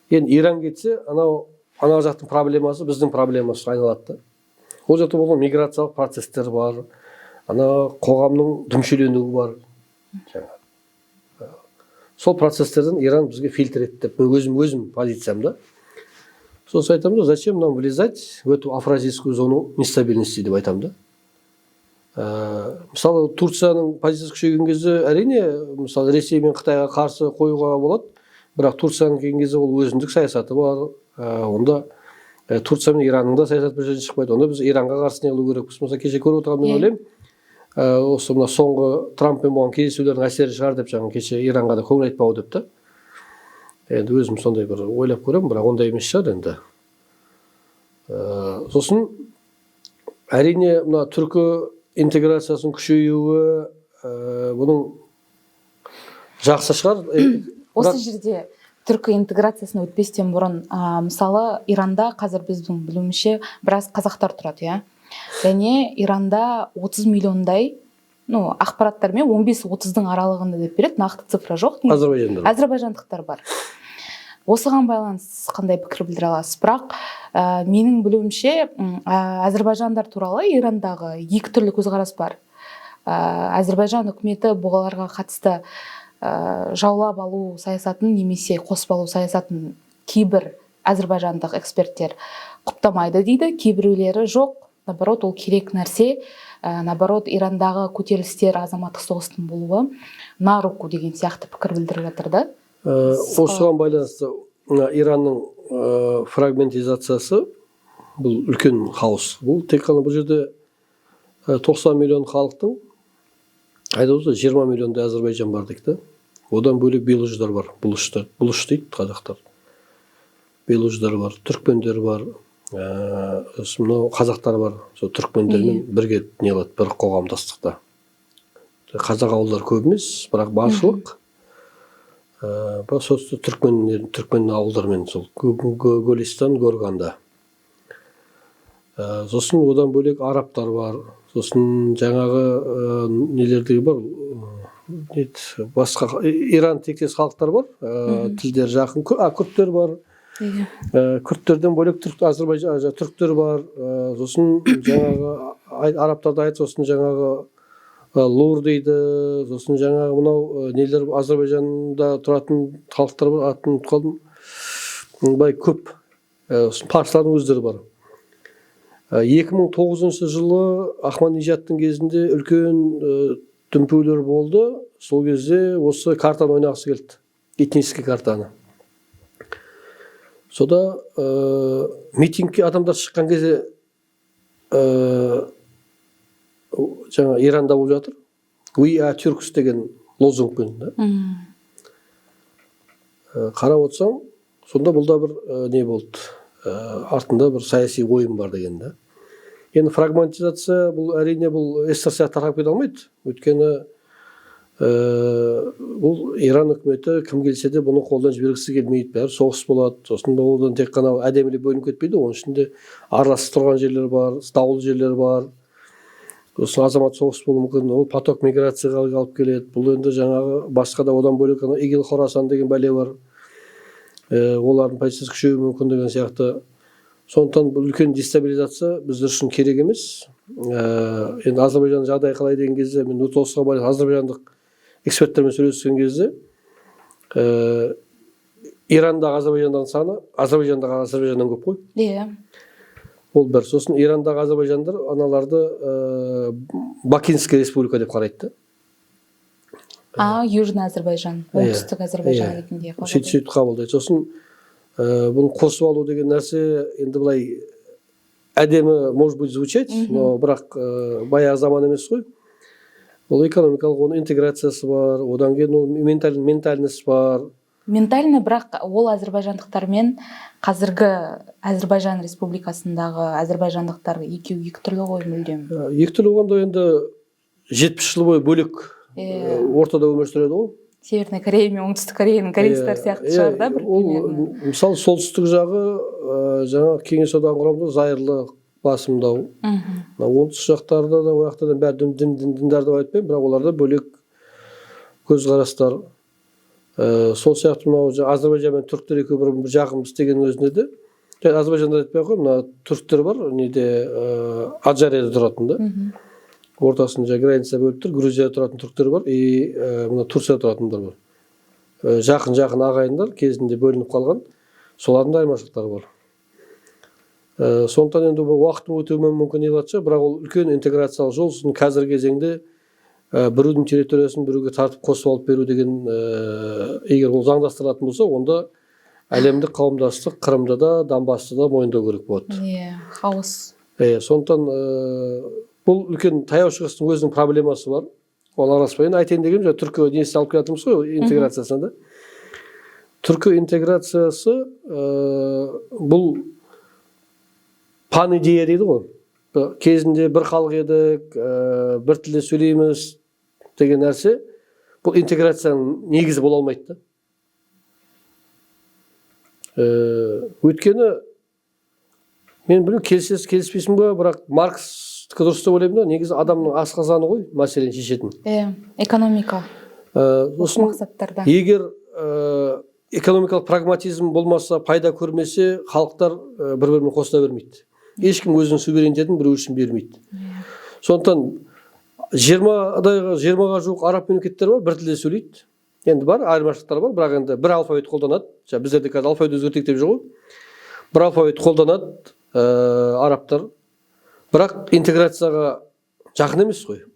Енді Иран кетсе, ана жақтың проблемасы біздің проблемасы айналады. Ол жақта болған миграциялық процестер бар, ана қоғамның дүмшеленуі бар. Сол процесстерден Иран бізге фильтр етті деп, өзім позициям да. Сосын айтамын да, зачем нам влезать в эту афразийскую зону нестабильности деп айтамын да. Мысалы, Турцияның позициясы күшейген кезде, әрине, мысалы, Ресей мен Қытайға қарсы қоюға болады, бірақ Турцияның келген кезде ол өзіндік саясаты бар. Онда Турция мен Иранның да саясаты бір жерден шықпайды. Онда біз Иранға қарсы не қылу керекпіз. Мысалы, кеше көріп отырған мен ойлаймын, осы мына соңғы Трамппен болған кездесулердің әсері шығар деп, жаңа кеше Иранға да көңіл айтпау деп та. Енді өзім сондай бір ойлап көремін, бірақ ондай емес шығар енді. Сосын әрине мына түркі интеграциясының күшеюі бұның жақсы шығар. Осы жерде түркі интеграциясына өтпестен бұрын, мысалы Иранда қазір біздің білуімізше біраз қазақтар тұрады, иә. Және Иранда 30 миллиондай ақпараттармен 15-30-дың аралығында деп береді, нақты цифра жоқ. Әзірбайжандықтар бар. Осыған байланысты қандай пікір білдіре аласыз? Бірақ менің білуімше әзірбайжандар туралы Ирандағы екі түрлі көзқарас бар. Әзірбайжан үкіметі бұғаларға қатысты жаулап алу саясатын немесе қосып алу саясатын кейбір әзірбайжандық эксперттер құптамайды дейді, кейбіреулері жоқ. Наоборот, ол керек нәрсе. Наоборот, Ирандағы көтерілістер, азаматтық соғыстың болуы на руку деген сияқты пікір білдіріп жатыр да. Осыған байланысты Иранның фрагментизациясы бұл үлкен хаос. Бұл тек қана бұл жерде 90 миллион халықтың айдауызда 20 миллионда Әзірбайжан бар дейді. Одан бөлек белуждар бар, бұлыш дейді қазақтар. Белуждар бар, түркмендер бар, қазақтар бар. Сол түркмендермен бірге не алады, бір қоғамдастықта. Қазақ ауылдар көп емес, бірақ баршылық. Сол түркмен ауылдармен сол Голестан, Горганда. Сосын одан бөлек арабтар бар. Сосын жаңағы нелердегі бар, басқа Иран тектес халықтар бар, тілдері жақын, күрттер бар. Күрттерден бөлек Азербайжан түріктер бар. Сосын жаңағы арабтарды айтса, сосын жаңағы лур дейді, сосын жаңағы мынау нелер Азербайжанда тұратын халықтар бар, атын ұмытып қалдым. Бай көп. Парсылардың өздері бар. 2009 жылы Ахмадинежадтың кезінде үлкен дүмпулер болды. Сол кезде осы картаны ойнағысы келді. Этнический картаны. Сода митингке адамдар шыққан кезде жаңа Иранда болып жатыр. We are Turks деген лозунгпен. Қарап отырсаң, сонда бұл да бір не болды. Артында бір саяси ойын бар деген да. Енді фрагментизация бұл әрине бұл СССР тарап кете алмайды. Өйткені бұл Иран үкіметі кім келсе де бұны қолдан жібергісі келмейді. Бәрі соғыс болады. Сосын одан тек қана әдемілеп бөлініп кетпейді. Оның ішінде араласып тұрған жерлер бар, даулы жерлер бар. Сосын азамат соғыс болуы мүмкін. Ол поток миграцияға алып келеді. Бұл енді жаңағы басқа да одан бөлек Игил Хорасан деген бәле бар. Олардың позициясы күшеюі мүмкін деген сияқты. Сондықтан бұл үлкен дестабилизация біздер үшін керек емес. Енді Азербайжан жағдайы қалай деген кезде, мен осыған байланысты азербайжандық эксперттермен сөйлескен кезде, Ирандағы азербайжандардың саны Азербайжандағы азербайжаннан көп қой. Иә. Ол бір. Сосын Ирандағы азербайжандар аналарды Бакинский республика деп қарайды. Южный Азербайжан, оңтүстік Азербайжан ретінде қабылдайды. Сөйтіп қабылдайды. Сосын бұны қосып алу деген нәрсе енді былай әдемі, может быть, звучать, но бірақ баяғы заман емес қой. Ол экономикалық, оның интеграциясы бар, одан кейін ментальность бар. Ментально, бірақ ол азербайжандықтармен қазіргі Азербайжан республикасындағы азербайжандықтар екеуі екі түрлі ғой мүлдем. Екі түрлі болғанда енді 70 жыл бойы бөлек ортада өмір сүреді ғой. Северный Корея мен оңтүстік Кореяның корейстер сияқты шығар да бір примерно. Мысалы солтүстік жағы жаңа Кеңес одағының құрамында зайырлы басымдау. Оңтүстік жақтарда да ояқтардан бәрі діндар деп айтпаймын, бірақ оларда бөлек көзқарастар. Сол сияқты мынау Азербайжан мен түріктер екеуі бір жақынбыз деген өзінде де. Азербайжандар айтпай ақ қой, мына түріктер бар, неде Аджарияда тұратын да. Ортасында граница бөліп тұр, Грузияда тұратын түріктер бар, мына Турцияда тұратындар бар. Жақын ағайындар кезінде бөлініп қалған, солардың да айырмашылықтары бар. Сондықтан енді уақыттың өтуімен мүмкін елатшы, бірақ ол үлкен интеграциялық жол. Қазіргі кезеңде біреудің территориясын біреуге тартып қосып алып беру деген, егер ол заңдастырылатын болса, онда әлемдік қауымдастық Қырымда да, Донбасты да мойындау керек болады. Хаос. Сондықтан бұл үлкен таяу шығыстың өзінің проблемасы бар. Ол араласпайын айтайын дегенім, түркі несі алып келатырмыз ғой, интеграциясында. Түркі интеграциясы бұл пан идея дейді ғой. Кезінде бір халық едік, бір тілде сөйлейміз деген нәрсе, бұл интеграцияның негізі бола алмайды. Өйткені мен білмеймін, келіспейсің бе, бірақ Маркс дұрыс деп ойлаймын да, негізі адамның асқазаны ғой мәселені шешетін. Экономика. Сосын мақсаттарда. Егер экономикалық прагматизм болмаса, пайда көрмесе, халықтар бір-бірімен қосыла бермейді. Ешкім өзінің суверенитетін біреу үшін бермейді. Сондықтан 20-ға жуық араб мемлекеттер бар, бір тілде сөйлейді. Енді бар, айырмашылықтар бар, бірақ енді бір алфавит қолданады. Біздерде қазір алфавит өзгертейік деп жүр ғой. Бір алфавит қолданады арабтар. Бірақ интеграцияға жақын емес қой.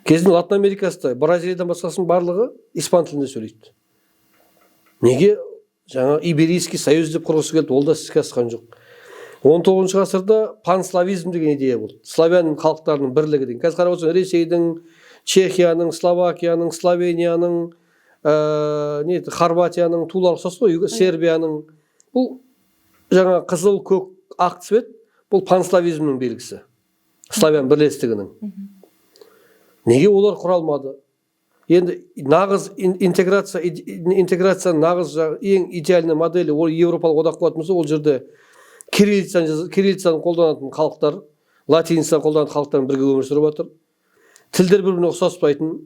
Кезінде Латын Америкасында, Бразилиядан басқасының барлығы испан тілінде сөйлейді. Неге? Жаңа Иберийский союз деп құрғысы келді, ол да іске асқан жоқ. 19 ғасырда панславизм деген идея болды. Славян халықтарының бірлігі деген. Қазір қарап отырсаң, Ресейдің, Чехияның, Словакияның, Словенияның, Хорватияның тулары ұқсас қой, Сербияның. Бұл жаңа қызыл, көк, ақ цвет, бұл панславизмнің белгісі. Славян бірлестігінің. Неге олар құралмады? Енді нағыз интеграцияның нағыз ең идеальный моделі, ол Европалық одақ болатын болса, ол жерде кириллицаны қолданатын халықтар, латиницаны қолданатын халықтардың бірге өмір сүріп жатыр. Тілдер бір-біріне ұқсаспайтын,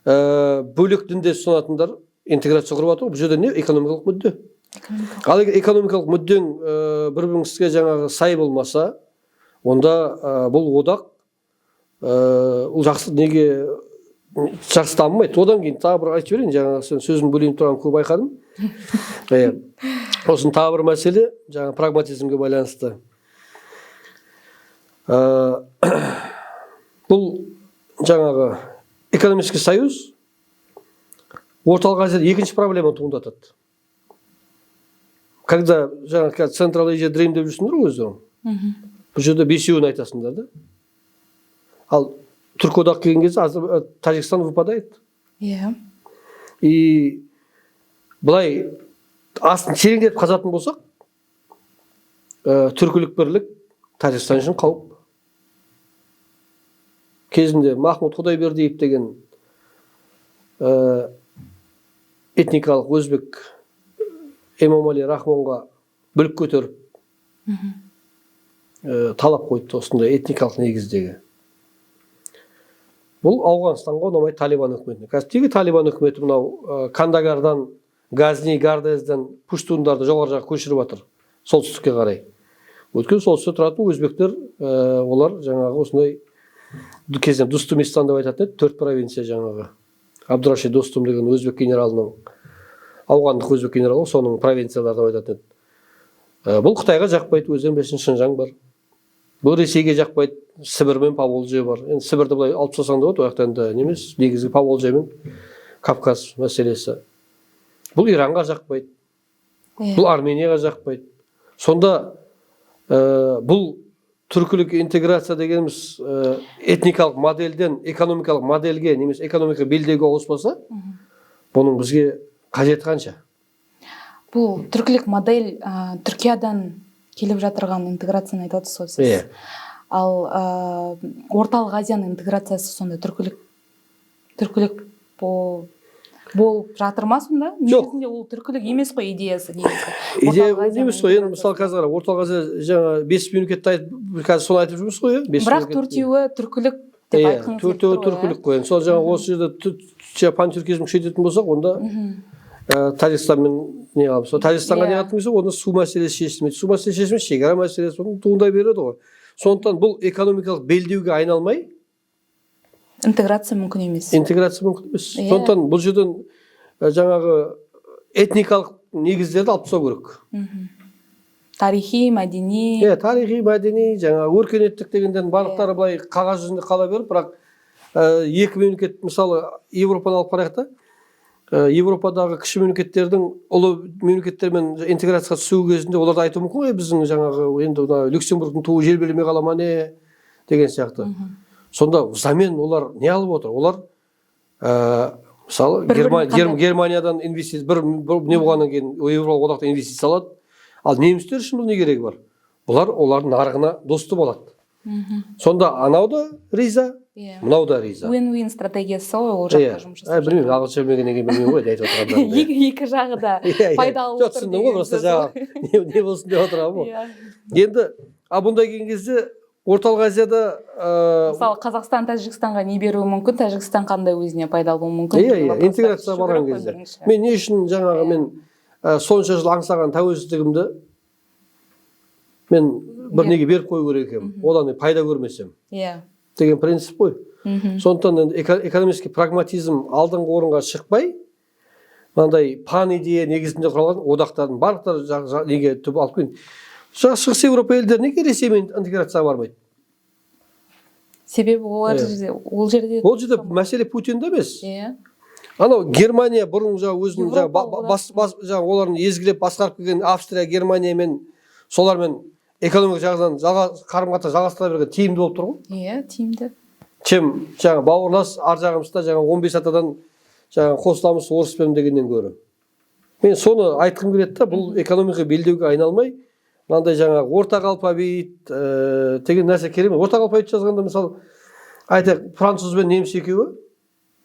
бөлек дінде ұстанатындар интеграция құрып жатыр. Бұл жерде не экономикалық мүдде. Ал егер экономикалық мүддең бір-біріңізге жаңағы сай болмаса, онда бұл одақ ол жақсы неге жақсы дамымайды. Одан кейін тағы бір айтып берейін, жаңағы сен сөзін бөлейін тұрған көп байқадым. Осының тағы бір мәселе, жаңағы прагматизмге байланысты. Бұл жаңағы экономический союз орталық Азияда екінші проблема туындатады. Когда жаңағы Central Asia Dream деп жүрсіңдер ғой өздерің. Бұл жерде бесеуін айтасыңдар да. Ал Түркі одақ келген кезде Тажикстан выпадает. И былай астын тереңдетіп қазатын болсақ, түркілік бірлік Тажикстан үшін қауіп. Кезінде Махмуд Құдайбердиев деген этникалық өзбек Эмомали Рахмонға бүлік көтеріп талап қойды осындай этникалық негіздегі. Бұл Ауғанстанға ұнамай Талибан үкіметіне. Қазір Талибан үкіметі мынау Кандагардан, Газни, Гардезден пуштундарды жоғары жаққа көшіріп жатыр, солтүстікке қарай. Өйткені солтүстікте тұратын өзбектер, олар жаңағы осындай кезінде Дустумистан деп айтатын еді, 4 провинция жаңағы. Абдурашид Достум деген өзбек генералының, ауғандық өзбек генералы, соның провинциялары деп айтатын еді. Бұл Қытайға жақпайды, өзен бесін Шыңжаң бар. Бұл Ресейге жақпайды, Сібір мен Поволжье бар. Енді Сібірді былай алып тастасаң да болады, ояқтан да немес, негізгі Поволжье мен Кавказ мәселесі. Бұл Иранға жақпайды. Бұл Арменияға жақпайды. Сонда бұл түркілік интеграция дегеніміз этникалық модельден экономикалық модельге, немесе экономика белдеуге ауыспаса, бұның бізге қажеті қанша? Бұл түркілік модель Түркиядан келіп жатырған интеграцияны айтып отырсыз ғой сіз. Ал орталық Азияның интеграциясы сонда түркілік болып жатыр ма сонда? Негізінде ол түркілік емес қой идеясы негізі. Идея емес қой. Енді мысалы қазір орталық Азия жаңа 5 мемлекетті қазір соны айтып жүрміз ғой. Бірақ төртеуі түркілік деп айтқыңыз келіп тұр ғой. Төртеуі түркілік қой. Сол жаңа осы жерде пантюркизм күшейтетін болсақ, онда Тажикстанмен не қыламыз? Тажикстанға не қылатын болса, онда су мәселесі шешілмейді. Су мәселесі шешілмейді, шекара мәселесі туындай береді ғой. Сондықтан бұл экономикалық белдеуге айналмай интеграция мүмкін емес. Интеграция мүмкін емес. Сондықтан бұл жерден жаңағы этникалық негіздерді алып тастау керек. Тарихи, мәдени. Тарихи, мәдени, жаңағы өркениеттік дегендердің барлықтары былай қағаз жүзінде қала беріп, бірақ екі мемлекет, мысалы Европаны алып қарайық та, Европадағы кіші мемлекеттердің ұлы мемлекеттермен интеграцияға түсу кезінде оларды айту мүмкін ғой, біздің жаңағы енді Люксембургтың туы жер бермей қала ма не деген сияқты. Сонда замен олар не алып отыр? Олар мысалы Германиядан инвестиция бір не болғаннан кейін Еуропалық одақта инвестиция алады. Ал немістер үшін бұл не керегі бар? Бұлар олардың нарығына досты болады. Сонда анау да риза, мынау да риза. Win-win стратегиясы ғой ол жақта жұмыс жасап. Білмеймін, ағылшынша білмегеннен кейін білмеймін ғой айтып отырғандарымды. Екі жағы да пайдалы отыр. Түсіндім ғой, просто жаңағы не болсын деп отырғанмын ғой. Енді бұндай келген кезде орталық Азияда мысалы Қазақстан Тәжікстанға не беруі мүмкін, Тәжікстан қандай өзіне пайдалы болуы мүмкін? Интеграция барған кезде. Мен не үшін жаңағы мен сонша жыл аңсаған тәуелсіздігімді мен бір неге беріп қою керек екенмін, одан пайда көрмесем деген принцип қой. Сондықтан экономический прагматизм алдыңғы орынға шықпай, мынандай пан идея негізінде құралған одақтардың барлықтары неге түп алып келген. Шығыс Еуропа елдері неге Ресеймен интеграцияға бармайды? Себебі ол жерде мәселе Путинде емес. Анау Германия бұрын өзінің олардың езгілеп басқарып келген Австрия, Германия мен солармен экономика жағынан қарым-қатынас жалғастыра берген тиімді болып тұр ғой? Тиімді. Чем жаңа бауырлас ар жағымызда жаңа 15 атадан жаңа қосыламыз орыспен дегеннен гөрі. Мен соны айтқым келеді да, бұл экономика белдеуге айналмай, мынандай жаңа ортақ алфавит деген нәрсе керек. Ортақ алфавит жазғанда мысалы айтайық, француз бен неміс екеуі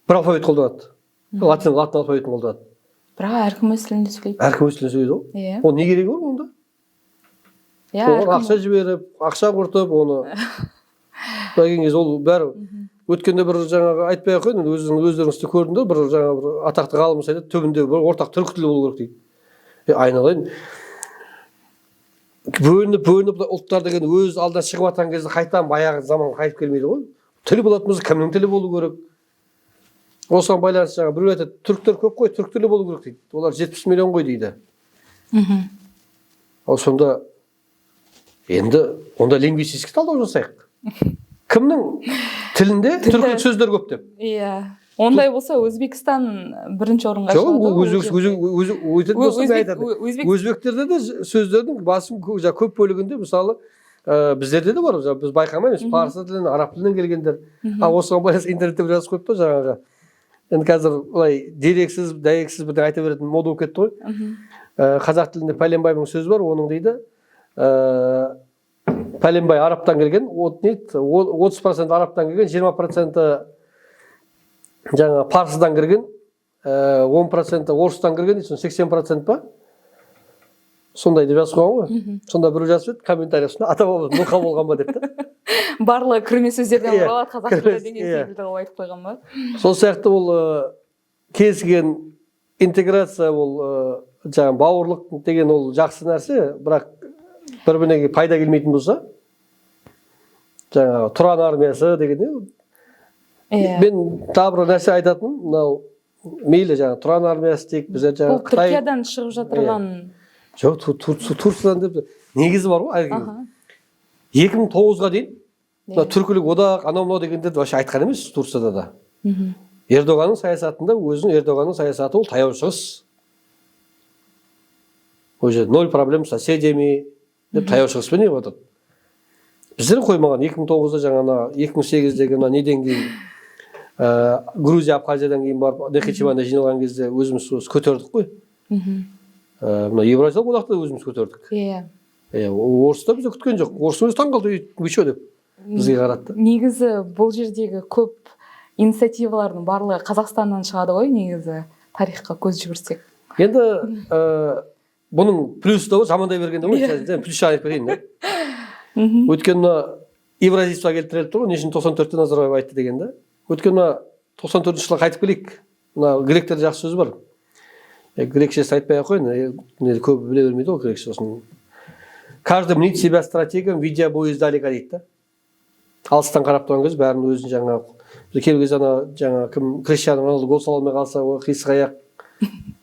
бір алфавит қолданады. Латын алфавитін қолданады. Бірақ әркім өз тілінде сөйлейді. Әркім өз тілінде сөйлейді ғой. Ол не керегі бар онда? Ақша жіберіп, ақша құртып, оны ол бәрі өткенде бір жаңағы айтпай ақ қояйын, өздеріңіз де көрдіңдер, бір жаңағы бір атақты ғалымыз айтады, түбінде бір ортақ түркі тілі болу керек дейді. Айналайын. Бөлініп ұлттар деген өз алдына шығып жатқан кезде қайтадан баяғы заманға қайтып келмейді ғой. Тіл болатын болса, кімнің тілі болу керек? Осыған байланысты жаңағы біреу айтады, түріктер көп қой, түрік тілі болу керек дейді. Олар 70 миллион ғой дейді. Ал сонда енді онда лингвистический талдау жасайық. Кімнің тілінде түркі сөздер көп деп? Иә. Ондай болса Өзбекстан бірінші орынға шығады. Өзбектерде де сөздердің басым көп бөлігінде мысалы біздерде де бар, біз байқамаймыз, парсы тілінен, араб тілінен келгендер. Осыған байланысты интернетте бір жазып қойыпты жаңағы. Енді қазір былай дерексіз, дәйексіз бірдеңе айта беретін мода болып кетті ғой. Қазақ тілінде пәленбайдың сөзі бар, оның дейді пәленбай арабтан келген, 30% арабтан келген, 20% жаңа парсыдан кірген, 10% орыстан кірген, 80% па? Сондай деп жазып қойған ғой. Сонда біреу жазып еді, комментариясында ата-бабамыз мұқа болған ба деп та. Барлығы кірме сөздерден құралады қазақ тілі деген секілді қылып айтып қойған ба? Сол сияқты ол келіскен интеграция, ол жаңа бауырлық деген ол жақсы нәрсе, бірақ бір-біріне пайда келмейтін болса, жаңағы Тұран армиясы деген мен тағы бір нәрсе айтатын, мынау мейлі жаңағы Тұран армиясы тек біздер жаңағы Қытай Түркиядан шығып жатырған. Жоқ, Турциядан деп негізі бар ғой. 2009-ға дейін түркілік одақ анау-мынау дегенде вообще айтқан емес Турцияда да. Ердоғанның саясатында Ердоғанның саясаты ол таяу шығыс. Уже 0 проблем с соседями деп таяу шығыспен не болады. Біздер қоймаған 2009-да жаңа 2008-дегі неден кейін Грузия, Абхазиядан кейін барып Нахичеванда жиналған кезде өзіміз көтердік қой. Мына Евразиялық одақта өзіміз көтердік. Орыс та бізді күткен жоқ. Орыс өзі таңқалды, вы че деп бізге қаратты. Негізі бұл жердегі көп инициативалардың барлығы Қазақстаннан шығады ғой, негізі тарихқа көз жүгірсек. Енді бұның плюсы да жамандай бергенде ғой, плюс айтып берейін да. Өйткені Евразийство келтіріліп тұр ғой, нешін 94-те Назарбаев айтты дегенде. Өйткені 94-ші жылы қайтып келейік. Мына гректерде жақсы сөз бар. Грекшесі айтпай ақ қойын, көп біле бермейді ғой грекше. Каждый мнит себя стратегом, видя бой издалека дейді. Алыстан қарап тұрған кез бәрін өзін жаңағы келген кезде жаңағы кім Криштиану Роналду гол сала алмай қалса, қисық аяқ,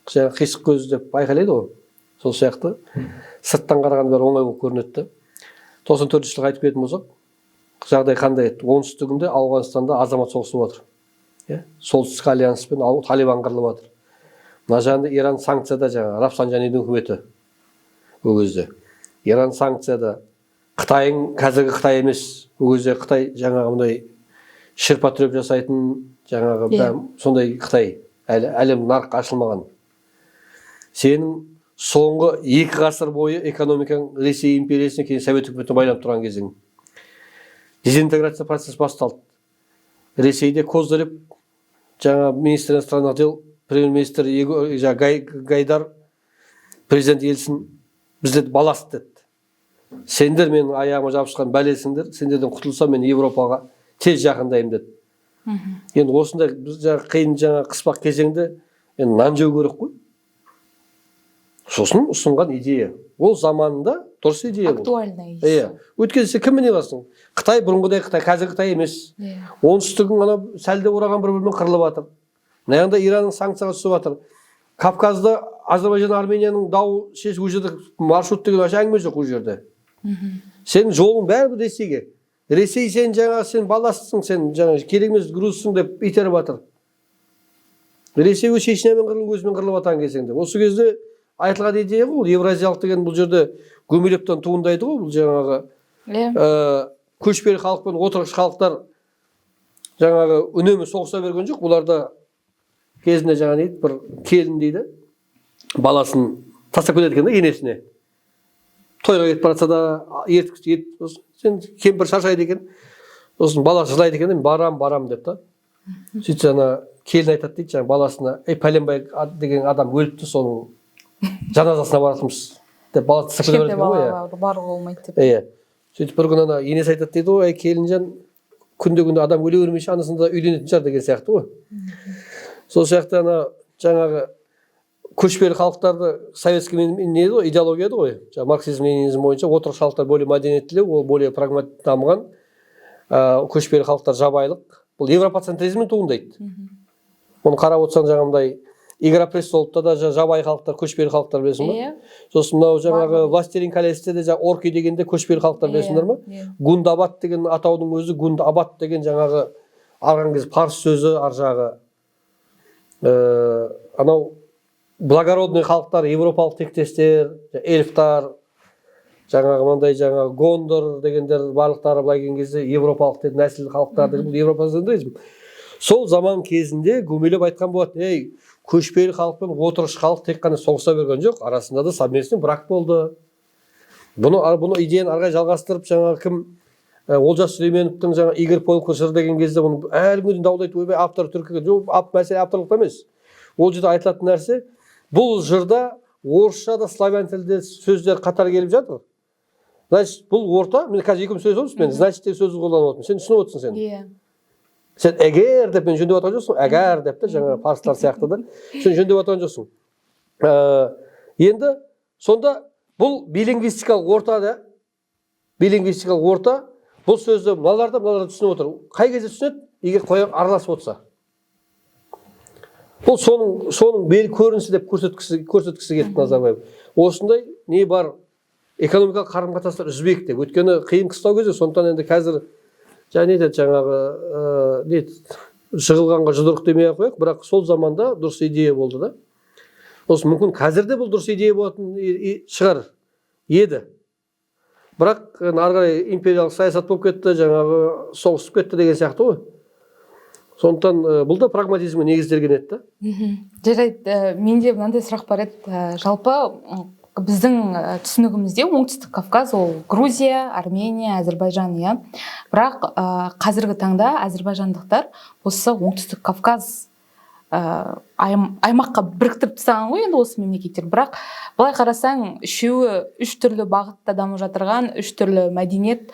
жаңағы қисық көз деп айқайлайды ғой. Сол сияқты сырттан қараған бәрі оңай болып көрінеді. 94 жылға айтып кететін болсақ, жағдай қандай еді? Оңтүстігінде Ауғанстанда азамат соғысы жатыр. Солтүстік альянспен Талибан қырылып жатыр. Мына жағында Иран санкцияда жаңағы Рафсанджанидің үкіметі ол кезде. Иран санкцияда, Қытайың қазіргі Қытай емес. Ол кезде Қытай жаңағы мындай шырпа түреп жасайтын жаңағы сондай Қытай, әлем нарыққа ашылмаған. Сенің соңғы 2 ғасыр бойы экономикаң Ресей империясына кейін Совет үкіметіне байланып тұрған кезің. Дезинтеграция процесі басталды. Ресейде Козырев жаңа министр иностранных дел, премьер-министр Гайдар, президент Ельцин бізде баласт деді. Сендер менің аяғыма жабысқан бәлесіңдер, сендерден құтылсам мен Европаға тез жақындаймын деді. Енді осындай біз қиын қыспақ кезеңде нан жеу керек қой. Сосын ұсынған идея. Ол заманында дұрыс идея болды. Актуальный идея. Өйткені сен кіммен аласың? Қытай бұрынғыдай Қытай, қазір Қытай емес. Оңтүстігің ана сәлде ораған бір-бірімен қырылып жатыр. Мына жағында Иранның санкцияға түсіп жатыр. Кавказда Азербайжан, Арменияның дау шешіп ол жерде маршрут деген әңгіме жоқ ол жерде. Сенің жолың бәрібір Ресейге. Ресей сен сен баласысың, сен керек емес грузсың деп итеріп жатыр. Ресей өз шешінемен өзімен қырылып жатқан кезеңде. Осы кезде айтылған идея ғой, Евразиялық деген бұл жерде Гумилевтен туындайды ғой, бұл жаңағы көшпелі халық пен отырықшы халықтар жаңағы үнемі соғыса берген жоқ. Оларда кезінде жаңа дейді, бір келін дейді, баласын тастап кетеді екен да енесіне. Тойға кетіп баратса да, сен кемпір шаршайды екен, сосын баласы жылайды екен, барам деп та. Сөйтсе келін айтады дейді, жаңа баласына, пәленбай деген адам өліпті, соның жаназасына баратырмыз деп баласы тастап кетеді екен ғой. Бар болмайды деп. Сөйтіп бір күні енесі айтады дейді, ой келінжан, күнде адам өле бермейінше анасында үйленетін шығар деген сияқты ғой. Сол сияқты ана жаңағы көшпелі халықтарды советский не еді ғой, идеология еді ғой. Жаңағы марксизм ленинизм бойынша отырықшы халықтар более мәдениеттілеу, ол более прагматик дамыған, көшпелі халықтар жабайылық. Бұл европоцентризмнен туындайды. Оны қарап отырсаң жаңағындай Игра престоловта да жабайы халықтар, көшпелі халықтар білесің ба? Сосын мынау жаңағы Властелин колесте де орки дегенде көшпелі халықтар білесіңдер ма? Гундабад деген атаудың өзі Гундабад деген жаңағы алған кез парсы сөзі ар жағы. Анау благородный халықтар, европалық тектестер, эльфтар, жаңағы мынандай жаңағы гондор дегендер барлықтары былай келген кезде европалық нәсіл халықтар деген бұл европоцентризм. Сол заман кезінде Гумилев айтқан болады, көшпелі халық пен отырықшы халық тек қана соғыса берген жоқ, арасында да совместный брак болды. Бұны идеяны арғай жалғастырып, жаңағы кім Олжас Сүлейменовтің жаңа Игорь Полков жыр деген кезде бұны әлі күнге даулайды, ойбай автор түркі жоқ, мәселе авторлық емес. Ол жерде айтылатын нәрсе, бұл жырда орысша да славян тілде сөздер қатар келіп жатыр. Значит, бұл орта, мен қазір екеуміз сөз отырмыз, мен значит деген сөзді қолданып отырмын. Сен түсініп отырсың сен. Сен эгер деп мен жөндеп отырған жоқсың, әгәр деп те жаңағы парсылар сияқты да. Сен жөндеп отырған жоқсың. Енді сонда бұл билингвистикалық орта да, бұл сөзді мыналар да түсініп отыр. Қай кезде түсінеді? Егер қоян араласып отырса. Бұл соның бел көрінісі деп көрсеткісі келді Назарбаев. Осындай не бар, экономикалық қарым-қатынастар үзбек деп. Өйткені қиын қыстау кезде, сондықтан енді қазір жаңағы жығылғанға жұдырық демей ақ қояйық, бірақ сол заманда дұрыс идея болды да. Осы мүмкін қазірде бұл дұрыс идея болатын шығар еді. Бірақ ары қарай империялық саясат болып кетті, жаңағы соғысып кетті деген сияқты ғой. Сондықтан бұл да прагматизмге негізделген еді. Жарайды, менде мынандай сұрақ бар еді. Жалпы біздің түсінігімізде оңтүстік Кавказ ол Грузия, Армения, Әзербайжан, иә. Бірақ қазіргі таңда әзербайжандықтар осы оңтүстік Кавказ аймаққа біріктіріп тастаған ғой енді осы мемлекеттер. Бірақ былай қарасаң, үшеуі үш түрлі бағытта дамып жатырған, үш түрлі мәдениет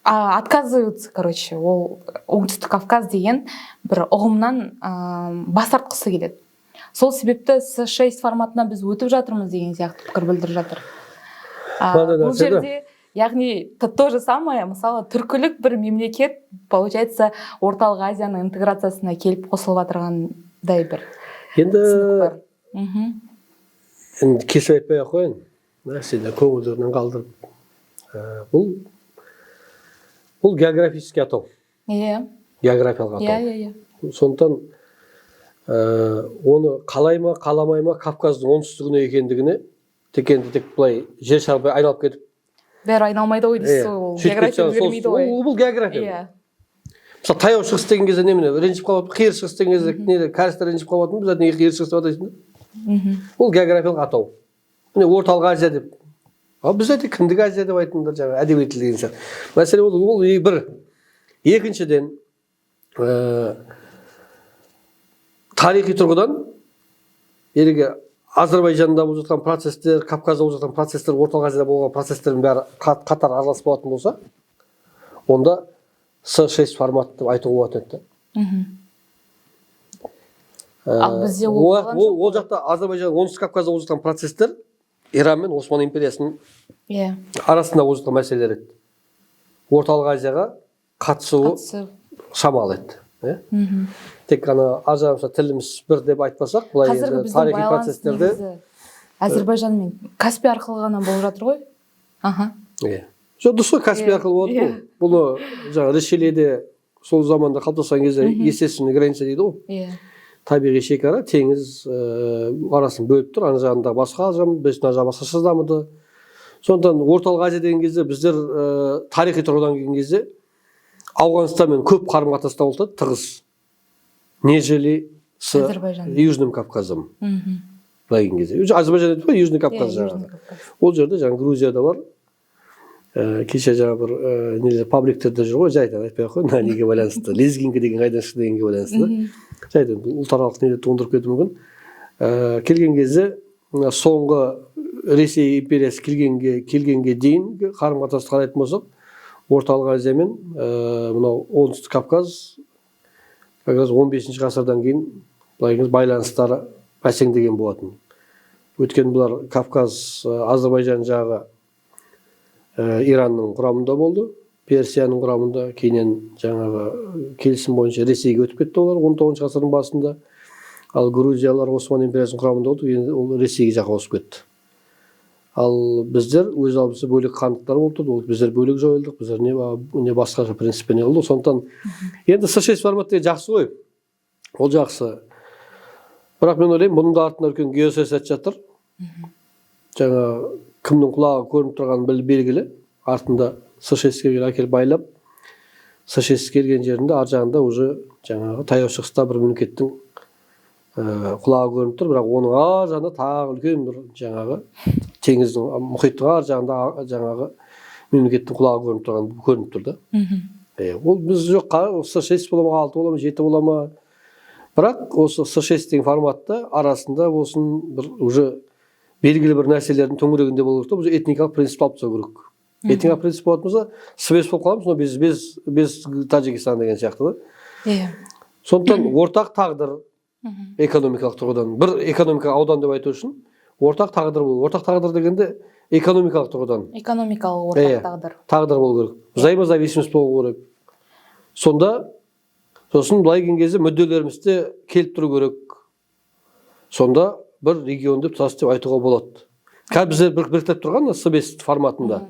отказываются, короче, ол оңтүстік Кавказ деген бір ұғымнан бас тартқысы келеді. Сол себепті С6 форматына біз өтіп жатырмыз деген сияқты пікір білдіріп жатыр. Бұл жерде, яғни то же самое, мысалы түркілік бір мемлекет, получается, орталық Азияның интеграциясына келіп қосылып жатырғандай бір түсінік бар. Енді кесіп айтпай ақ қояйын, сені көңілдерінен қалдырып. Бұл географический атау. Географиялық атау. Сондықтан оны қалай ма, қаламай ма, Кавказдың оңтүстігіне екендігіне тек былай жер шарбай айналып кетіп. Бәрі айналмайды ғой дейсіз, ол география өзгермейді ғой. Бұл география. Мысалы, таяу шығыс деген кезде немене, ренжіп қалып, қиыр шығыс деген кезде кәрістер ренжіп қалып, біз неге қиыр шығыс деп атайсыңдар? Ол географиялық атау. Міне орталық Азия деп. Ал біз айтты кіндік Азия деп айтыңдар, жаңағы әдеби тіл деген сияқты. Мәселе ол бір. Екіншіден, тарихи тұрғыдан елге Азербайжанда болып жатқан процестер, Кавказда болып жатқан процестер, орталық Азияда болған процестердің бәрі қатар араласып болатын болса, онда С6 формат деп айтуға болады еді. Ал бізде ол жақта Азербайжан, оңтүстік Кавказда болып жатқан процестер Иран мен Осман империясының арасында болып жатқан мәселелер еді. Орталық Азияға қатысуы шамалы еді. Тек қана ажырамса тіліміз бір деп айтпасақ, бұлай енді тарихи процестерде Әзербайжан мен Каспий арқылы ғана болып жатыр ғой. Жоқ, дұрыс қой, Каспий арқылы болады ғой. Бұны жаңа Ришеледе сол заманда қалыптасқан кезде естественный граница дейді ғой. Табиғи шекара, теңіз арасын бөліп тұр, ана жағында басқа жамы, мына жағы басқаша дамыды. Сондықтан орталық Азия деген кезде біздер тарихи тұрғыдан келген кезде Ауғанстанмен көп қарым-қатынаста болды, тығыз. Нежели с Южным Кавказом. Былай келген кезде. Азербайжан еді ғой, Южный Кавказ жағы. Ол жерде жаңа Грузияда бар. Кеше жаңа бір пабликтерде жүр ғой, жайдан айтпай ақ қой, неге байланысты, лезгинка деген қайдан шықты дегенге байланысты. Жайдан ұлтаралық неде туындырып кетуі мүмкін. Келген кезде соңғы Ресей империясы келгенге дейін қарым-қатынасты қарайтын болсақ, Орталық Азия мен мынау Оңтүстік Кавказ как раз 15 ғасырдан кейін байланыстары бәсеңдеген болатын. Өткен бұлар Кавказ, Азербайжан жағы Иранның құрамында болды, Персияның құрамында, кейіннен жаңағы келісім бойынша Ресейге өтіп кетті олар 19 ғасырдың басында. Ал Грузиялар Осман империясының құрамында болды, енді ол Ресейге жаққа ауысып кетті. Ал біздер өз алдымызда бөлек хандықтар болып тұрды, біздер бөлек жойылдық, біздер не басқаша принциппен болды. Сондықтан енді С6 форматы жақсы ғой, ол жақсы. Бірақ мен ойлаймын, бұның да артында үлкен геосаясат жатыр. Жаңа кімнің құлағы көрініп тұрғаны белгілі, артында С6-ге әкеліп байлап, С6 келген жерінде ар жағында уже жаңағы таяу шығыста бір мемлекеттің құлағы көрініп тұр, бірақ оның ар жағында тағы үлкен бір жаңағы теңіздің, мұхиттың ар жағында жаңағы мемлекеттің құлағы көрініп тұр да. Ол біз жоқ, С6 бола ма, 6 бола ма, 7 бола ма. Бірақ осы С6 деген форматта арасында болсын бір уже белгілі бір нәрселердің төңірегінде болу керек, біз этникалық принцип алып тастау керек. Этникалық принцип болатын болса, С5 болып қаламыз, без Таджикистан деген сияқты да. Сондықтан ортақ тағдыр экономикалық тұрғыдан, бір экономикалық аудан деп айту үшін ортақ тағдыр болу. Ортақ тағдыр дегенде экономикалық тұрғыдан. Экономикалық ортақ тағдыр. Тағдыр болу керек. Взаимозависимость болу керек. Сонда сосын былай келген кезде мүдделерімізде келіп тұру керек. Сонда бір регион деп тұтас деп айтуға болады. Қазір біздер біріктіріп тұрған С5 форматында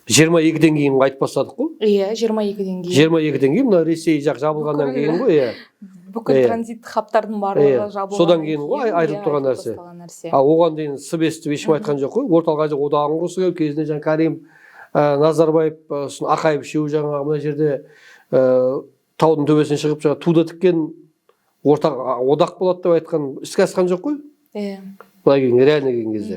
22-ден кейін айтып бастадық қой. Иә, 22-ден кейін. 22-ден кейін мына Ресей жақ жабылғаннан кейін ғой, иә. Бүкіл транзит хабтардың барлығы жабылған. Содан кейін ғой айтылып тұрған нәрсе. Ал оған дейін С5 деп ешкім айтқан жоқ қой. Орталық Азия одағын құрысы керек, кезінде жаңа Карим Назарбаев, Ақаев үшеуі жаңағы мына жерде таудың төбесіне шығып жаңа туда тіккен ортақ одақ болады деп айтқан, іске асқан жоқ қой. Иә. Былай келген реально келген кезде.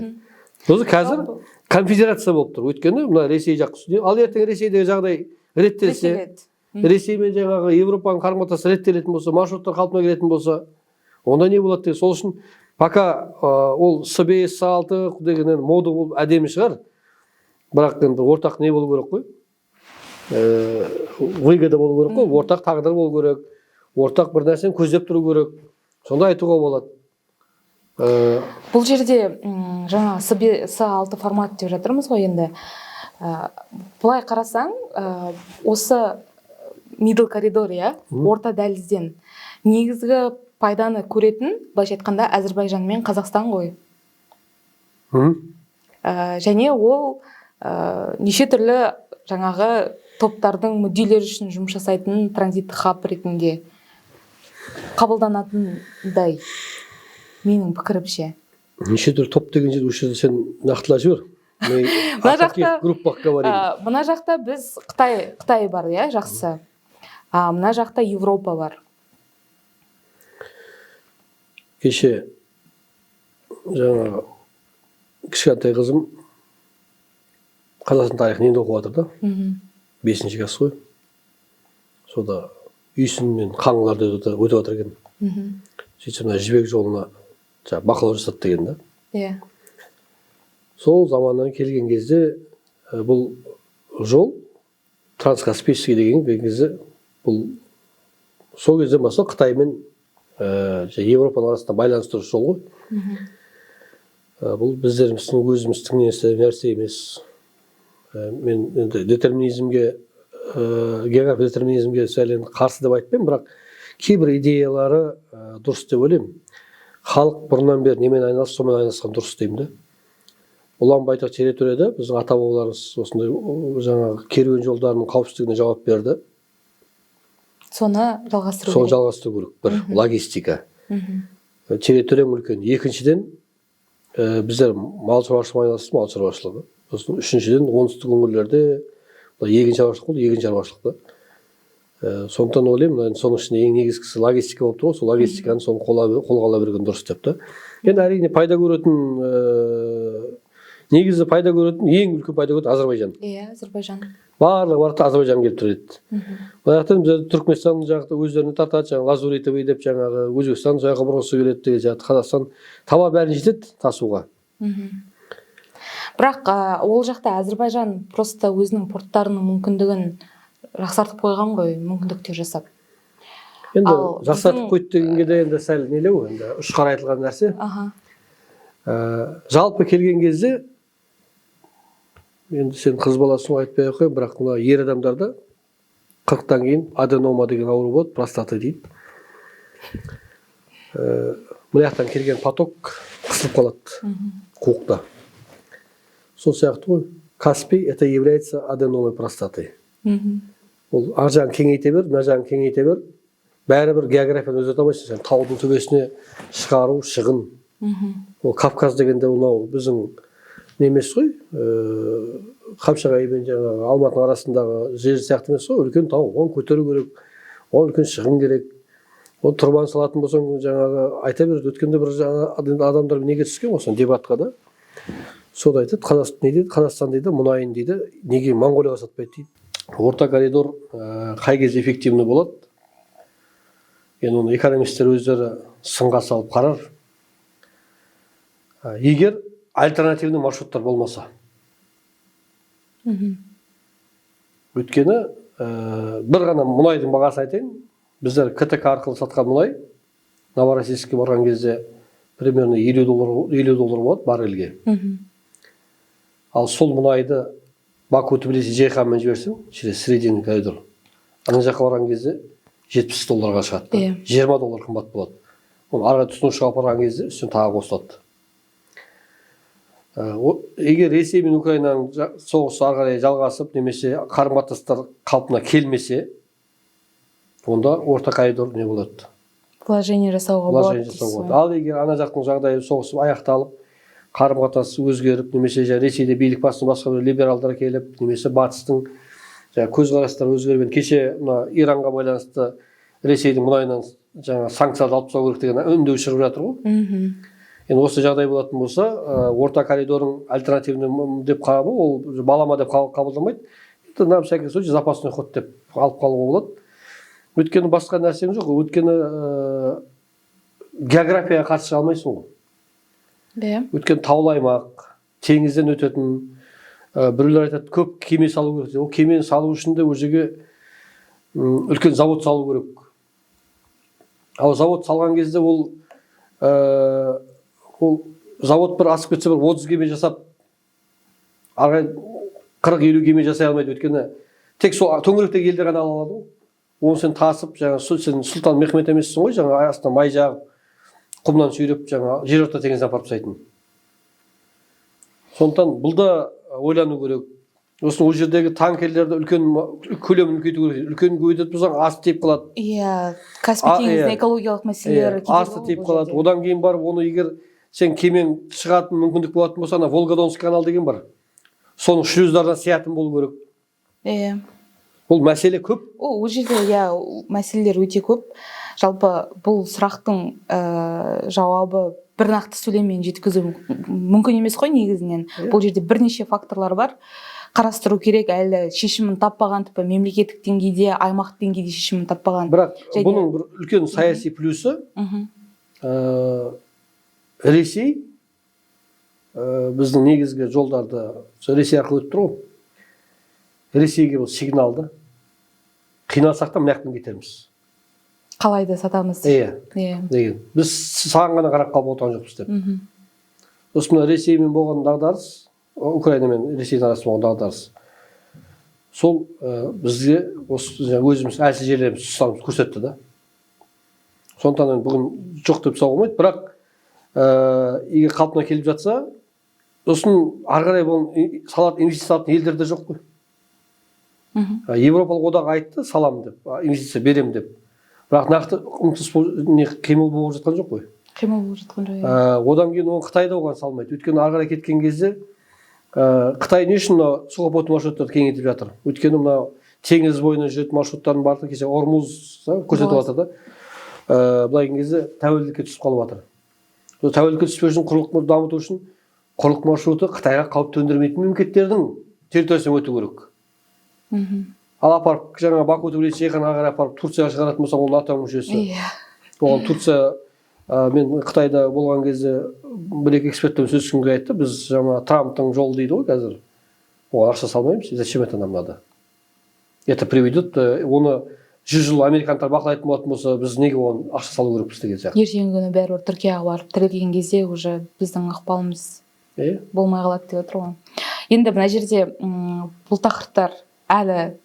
Сосын қазір конфедерация болып тұр. Өйткені мына Ресей жақ үстіне, ал ертең Ресейдегі жағдай реттелсе, Ресеймен жаңағы Европаның қарым-қатынасы реттелетін болса, маршруттар қалпына келетін болса, онда не болады деген. Сол үшін пока ол С5, С6 деген мода болып әдемі шығар. Бірақ енді ортақ не болу керек қой? Выгода болу керек қой, ортақ тағдыр болу керек, ортақ бір нәрсені көздеп тұру керек. Сонда айтуға болады. Бұл жерде жаңа С6 формат деп жатырмыз ғой енді. Бұлай қарасаң, осы middle коридор, орта дәлізден негізгі пайданы көретін, былайша айтқанда, Әзербайжан мен Қазақстан ғой. Және ол неше түрлі жаңағы топтардың мүдделері үшін жұмыс жасайтын транзиттік хаб ретінде қабылданатындай. Менің пікірімше. Неше түрлі топ деген жерде осы жерде сен нақтылап жібер. Мына жақта біз Қытай бар, жақсы. Мына жақта Европа бар. Кеше жаңа кішкентай қызым Қазақстан тарихын енді оқып жатыр да. 5-ші класс қой. Сода үйсін мен қаңларды өтіп жатыр екен. Сөйтсе мына жібек жолына бақылау жасады деген да. Иә. Сол заманнан келген кезде бұл жол Транскаспийский деген кезде бұл сол кезде бастап Қытай мен Европаның арасында байланыстырушы жол ғой. Бұл біздеріміздің өзіміздің нәрсе емес. Мен енді детерминизмге, география детерминизмге сәлен қарсы деп айтпаймын, бірақ кейбір идеялары дұрыс деп ойлаймын. Халық бұрыннан бері немен айналысып, сонымен айналысқан дұрыс деймін да. Ұлан байтақ территорияда біздің ата-бабаларымыз осындай жаңағы керуен жолдарының қауіпсіздігіне жауап берді. Соны жалғастыру керек. Бір логистика. Территория үлкен. Екіншіден, біздер мал шаруашылығымен айналыстық, мал шаруашылығы. Сосын үшіншіден, оңтүстік өңірлерде егін шаруашылық болды, егін шаруашылықта. Сондықтан ойлаймын, соның ішінде ең негізгісі логистика болып тұр, сол логистиканы соны қолға ала берген дұрыс деп та. Енді әрине пайда көретін, негізі пайда көретін, ең үлкен пайда көретін Азербайжан. Иә, Азербайжан. Барлығы барақта Азербайжан келіп тұрады. Баяқтан біз Түркменстан жақты өздеріне тартады, жаңағы Лазуритовый деп жаңағы Өзбекстан сояққа бұрғысы келеді деген сияқты. Қазақстан таба бәрін жетеді тасуға. Бірақ ол жақта Әзербайжан просто өзінің порттарының мүмкіндігін жақсартып қойған ғой, мүмкіндіктер жасап. Енді жақсартып қойды дегенге де енді сәл нелеу, енді ұшқар айтылған нәрсе. Жалпы келген кезде, енді сен қыз баласын айтпай ақ қой, бірақ мына ер адамдарда 40-тан кейін аденома деген ауру болады, простата дейді. Мына жақтан келген поток қысылып қалады қуықта. Сол сияқты ғой, Каспий это является аденомой простаты. Ол ар жағын кеңейте бер, мына жағын кеңейте бер, бәрібір географияны өзгерте алмайсың. Сен таудың төбесіне шығару, шығын. Ол Кавказ дегенде ол біздің немес қой, Қапшағай мен жаңағы Алматының арасындағы жер сияқты емес қой, үлкен тау, оны көтеру керек, оны үлкен шығын керек. Оны тұрбан салатын болсаң, жаңағы айта береді, өткенде бір адамдар неге түскен болсын дебатқа да. Сода айтады, Қазақстан дейді, мұнайын дейді, неге Монғолияға сатпайды дейді. Орта коридор қай кезде эффективный болады? Енді оны экономистер өздері сынға салып қарар. Егер альтернативный маршруттар болмаса. Өйткені бір ғана мұнайдың бағасын айтайын. Біздер КТК арқылы сатқан мұнай Новороссийскке барған кезде примерно $50 болады баррельге. Ал сол мұнайды Баку Тбилиси Жейханмен жіберсең, через срединный коридор. Ана жаққа барған кезде $70 шығады. $20 қымбат болады. Оны арғы тұтынушыға апарған кезде үстіне тағы қосылады. Егер Ресей мен Украинаның соғысы ары қарай жалғасып, немесе қарым-қатынастар қалпына келмесе, онда орта коридор не болады? Вложение жасауға болады. Ал егер ана жақтың жағдайы соғысып аяқталып, қарым-қатынас өзгеріп, немесе Ресейде билік басына басқа бір либералдар келіп, немесе батыстың көзқарастары өзгерген, кеше Иранға байланысты Ресейдің мұнайынан санкцияларды алып тастау керек деген үндеу шығып жатыр ғой. Енді осы жағдай болатын болса, орта коридорың альтернативный деп қарау, ол балама деп қабылдамайды. Это нам всякий случай запасной ход деп алып қалуға болады. Өйткені басқа нәрсең жоқ, өйткені географияға қатыса алмайсың ғой. Өйткені таулы аймақ, теңізден өтетін, біреулер айтады, көп кеме салу керек. Ол кемені салу үшін де ол жерге үлкен завод салу керек. Ал завод салған кезде ол завод бір асып кетсе, бір 30 кеме жасап, 40-50 кеме жасай алмайды. Өйткені тек сол төңіректегі елдер ғана ала алады ғой. Оны сен тасып, сен Сұлтан Мехмет емессің ғой, астына май жағып, құмнан сүйреп, жерорта теңізіне апарып тастайтын. Сондықтан бұл да ойлану керек. Осы ол жердегі танкерлерді үлкен көлемін үлкейту керек. Үлкен көбейтіп болсаң, асты тиіп қалады. Каспий теңізінің экологиялық мәселелері асты тиіп қалады. Одан кейін барып, оны егер сен кемен шығатын мүмкіндік болатын болса, Волгодонский канал деген бар. Соның шлюздардан сиятын болу керек. Бұл мәселе көп. Ол жерде мәселелер өте көп. Жалпы бұл сұрақтың жауабы бір нақты сөйлеммен жеткізу мүмкін емес қой негізінен. Бұл жерде бірнеше факторлар бар. Қарастыру керек, әлі шешімін таппаған, тіпті мемлекеттік деңгейде, аймақтық деңгейде шешімін таппаған. Бірақ бұның бір үлкен саяси плюсы Ресей біздің негізгі жолдарды Ресей арқылы өтіп тұр ғой. Ресейге бұл сигналды қиналсақ та мына жақтан кетерміз. Қалай да сатамыз. Деген. Біз саған ғана қарап қалып отырған жоқпыз деп. Осы мына Ресеймен болған дағдарыс, Украина мен Ресейдің арасында болған дағдарыс. Сол бізге өзіміз әлсіз жерлеріміз тұстарымыз көрсетті да. Сондықтан бүгін жоқ деп сауға болмайды, бірақ егер қалпына келіп жатса, сосын ары қарай салатын инвестиция салатын елдерде жоқ қой. Европалық одақ айтты, салам деп, инвестиция берем деп. Бірақ нақты қимыл болып жатқан жоқ қой. Қимыл болып жатқан жоқ. Одан кейін оны Қытай да оған салмайды. Өйткені ары қарай кеткен кезде Қытай не үшін сухопутный маршруттарды кеңейтіп жатыр? Өйткені мына теңіз бойына жүретін маршруттардың барлығы кеше Ормуз көрсетіп жатыр да. Былай кезде тәуелділікке түсіп қалып жатыр. Тәуелділікке түспеу үшін, құрлықты дамыту үшін құрлық маршруты Қытайға қауіп төндірмейтін мемлекеттердің территориясынан өту керек. Ал апарып жаңа Баку Тбилиси Жейханға қарай апарып Турцияға шығаратын болса, ол НАТО мүшесі. Оған Турция Мен Қытайда болған кезде бір-екі экспертпен сөйлескенде айтты, біз жаңа Трамптың жолы дейді ғой қазір. Оған ақша салмаймыз, зачем это нам надо? Это приведет, оны 100 жыл американдар бақылайтын болатын болса, біз неге оған ақша салу керекпіз деген сияқты. Ертеңгі күні бәрібір Түркияға барып тірелген кезде уже біздің ықпалымыз болмай қалады деп отыр ғой. Енді мына жерде бұл тақырыптар әлі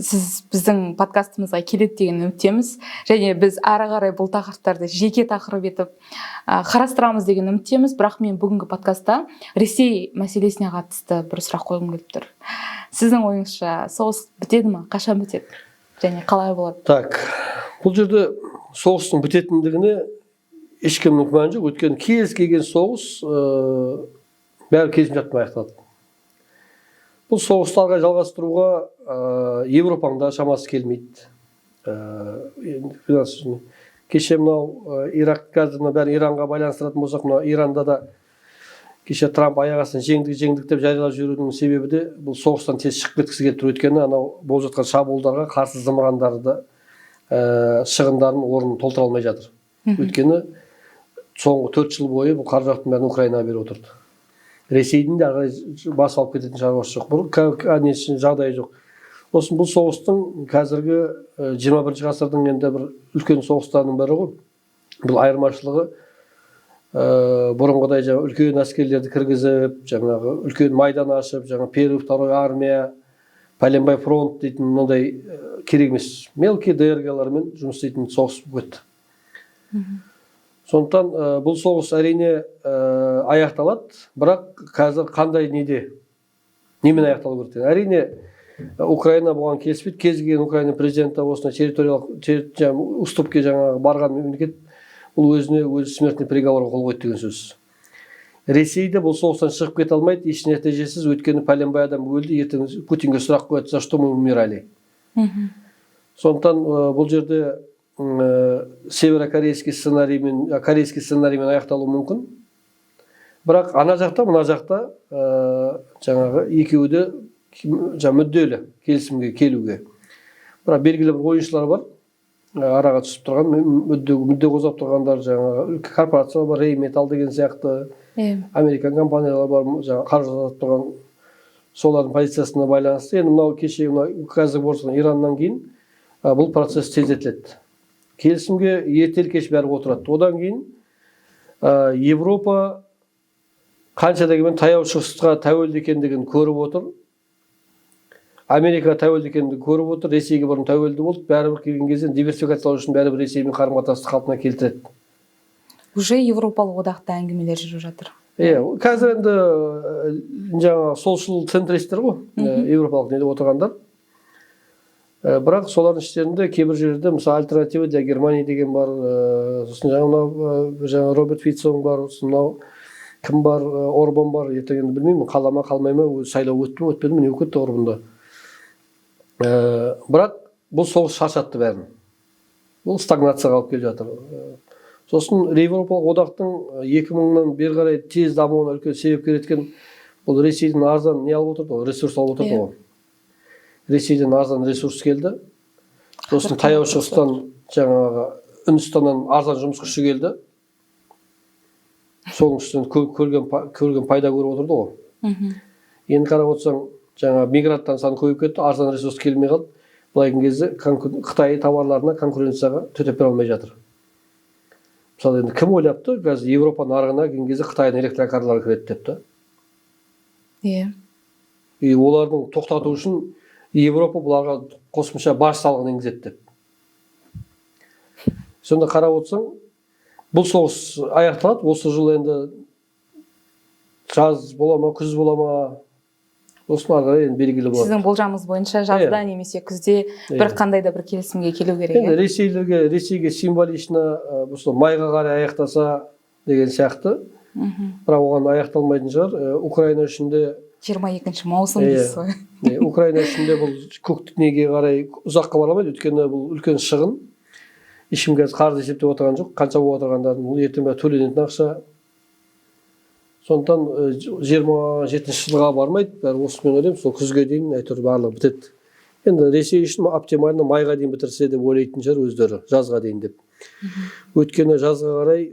сіз біздің подкастымызға келеді деген үміттеміз, және біз ары қарай бұл тақырыптарды жеке тақырып етіп қарастырамыз деген үміттеміз. Бірақ мен бүгінгі подкастта Ресей мәселесіне қатысты бір сұрақ қойғым келіп тұр. Сіздің ойыңызша соғыс бітеді ме? Қашан бітеді? Және қалай болады? Так, бұл жерде соғыстың бітетіндігіне ешкімнің күмәні жоқ. Өйткені кез келген соғыс бәрі келісімшартпен аяқталады. Бұл соғыстарға жалғастыруға Европаның да шамасы келмейді. Кеше мынау Ирак газына бәрі Иранға байланыстыратын болсақ, мынау Иранда да кеше Трамп аяқ астынан жеңдік деп жариялап жүрудің себебі де бұл соғыстан тез шығып кеткісі келіп тұр. Өйткені анау болып жатқан шабуылдарға қарсы зымырандарды шығындарын орнын толтыра алмай жатыр. Өйткені соңғы 4 жыл бойы бұл қаражаттың бәрін Украинаға беріп отырды. Ресейдің де бас алып кететін шаруасы жоқ. Бұл конечно жағдайы жоқ. Осы бұл соғыстың қазіргі 21 ғасырдың енді бір үлкен соғыстарының бірі ғой. Бұл айырмашылығы бұрынғыдай жаңа үлкен әскерлерді кіргізіп, жаңағы үлкен майдан ашып, жаңа Первый, Второй армия, Пәленбай фронт дейтін мынандай керек емес. Мелкий ДРГ-лармен жұмыс істейтін соғыс болып кетті. Сондықтан бұл соғыс әрине аяқталады, бірақ қазір қандай немен аяқталу керек? Әрине Украина бұған келіспейді. Кез келген Украина президенті осындай территориялық уступке жаңағы барған мемлекет бұл өзіне өз смертный приговорға қол қойды деген сөз. Ресейде бұл соғыстан шығып кете алмайды, еш нәтижесіз. Өйткені пәленбай адам өлді, ертең Путинге сұрақ қояды, за что мы умирали. Сондықтан бұл жерде северокорейский сценариймен, корейский сценариймен аяқталуы мүмкін. Бірақ ана жақта, мына жақта жаңағы екеуі де мүдделі келісімге келуге. Бірақ белгілі бір ойыншылар бар, араға түсіп тұрған, мүдде қозғап тұрғандар, жаңағы корпорация бар, Рейметалл деген сияқты, американ компаниялар бар, жаңағы қаржы жасап тұрған, солардың позициясына байланысты. Енді мынау кеше қазір болсын Ираннан кейін бұл процесс тездетіледі. Келісімге ертелі-кеш бәрі отырады. Одан кейін Европа қанша дегенмен таяу шығысқа тәуелді екендігін көріп отыр. Америка тәуелді екендігін көріп отыр. Ресейге бұрын тәуелді болды. Бәрібір келген кезде диверсификациялау үшін бәрібір Ресеймен қарым-қатынасты қалпына келтіреді. Уже Европалық одақта әңгімелер жүріп жатыр. Қазір енді жаңағы солшыл центристер ғой, Европалық неде отырғандар. Бірақ солардың іштерінде кейбір жерде, мысалы альтернатива де Германия деген бар, сосын жаңағы Роберт Фицон бар, сосын кім бар, Орбан бар, ертеңді білмеймін, қалама қалмай ма, сайлау өтпеді ме, не өтті Орбанда. Бірақ бұл соғыс шаршатты бәрін. Бұл стагнацияға алып келе жатыр. Сосын Европалық одақтың 2000-нан бері қарай тез дамуына үлкен себепкер еткен бұл Ресейдің арзан не алып отырды, ресурс алып отырды ғой. Ресейден арзан ресурс келді. Сосын таяу шығыстан жаңағы Үндістаннан арзан жұмыс күші келді. Соның үстінен көрген пайда көріп отырды ғой. Енді қарап отырсаң, жаңа мигранттан саны көбейіп кетті, арзан ресурс келмей қалды. Былай кезде Қытай товарларына конкуренцияға төтеп бере алмай жатыр. Мысалы енді кім ойлапты, қазір Европа нарығына келген кезде Қытайдың электрокарлары кіреді депті. Олардың тоқтату үшін Европа бұларға қосымша баж салығын енгізеді деп. Сонда қарап отырсаң, бұл соғыс аяқталады. Осы жыл енді жаз бола ма, күз бола ма, осының ары қарай енді белгілі болады. Сіздің болжамыңыз бойынша жазда немесе күзде бір қандай да бір келісімге келу керек. Енді Ресейге символично майға қарай аяқтаса деген сияқты. Бірақ оған аяқталмайтын шығар. Украина ішінде 22 маусым дейсіз ғой. Украина ішінде бұл көк неге қарай ұзаққа бара алмайды, өйткені бұл үлкен шығын. Ешкім қазір қарыз есептеп отырған жоқ. Қанша болып отырғандарын бұл ертең төленетін ақша. Сондықтан 27 жылға бармайды. Бәрі осымен ойлаймын, сол күзге дейін әйтеуір барлығы бітеді. Енді Ресей үшін оптимально майға дейін бітірсе деп ойлайтын шығар өздері, жазға дейін деп. Өйткені жазға қарай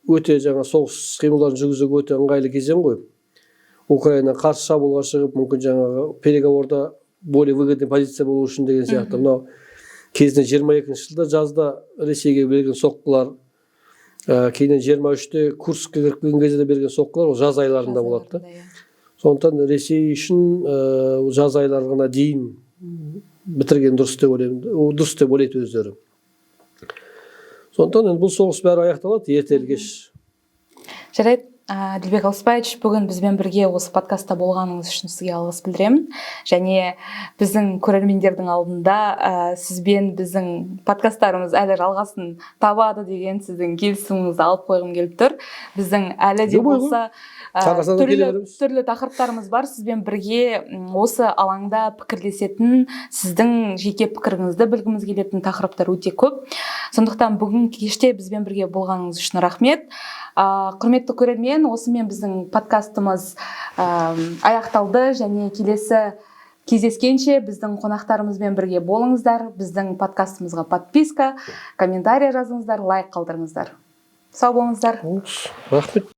өте жаңа соғыс қимылдарын жүргізуге өте ыңғайлы кезең ғой. Украина қарсы шабуылға шығып, мүмкін жаңағы переговорда более выгодный позиция болу үшін деген сияқты. Мынау кезінде 22-ші жылда жазда Ресейге берген соққылар, кейіннен 23-те Курскке кіріп келген кезде берген соққылар ол жаз айларында болады. Сондықтан Ресей үшін жаз айларына дейін бітірген дұрыс деп ойлаймын. Дұрыс деп ойлайды өздері. Сондықтан бұл соғыс бәрі аяқталады ертелі-кеш. Жарайды, Дилбек Алпысбаевич, бүгін бізбен бірге осы подкастта болғаныңыз үшін сізге алғыс білдіремін. Және біздің көрермендердің алдында сізбен біздің подкасттарымыз әлі жалғасын табады деген сіздің келісіміңізді алып қойғым келіп тұр. Біздің әлі де болса түрлі тақырыптарымыз бар. Сізбен бірге осы алаңда пікірлесетін, сіздің жеке пікіріңізді білгіміз келетін тақырыптар өте көп. Сондықтан бүгін кеште бізбен бірге болғаныңыз үшін рахмет. Құрметті көрермен, осымен біздің подкастымыз аяқталды, және келесі кездескенше біздің қонақтарымызбен бірге болыңыздар. Біздің подкастымызға подписка, комментарий жазыңыздар, лайк қалдырыңыздар. Сау болыңыздар. Рахмет.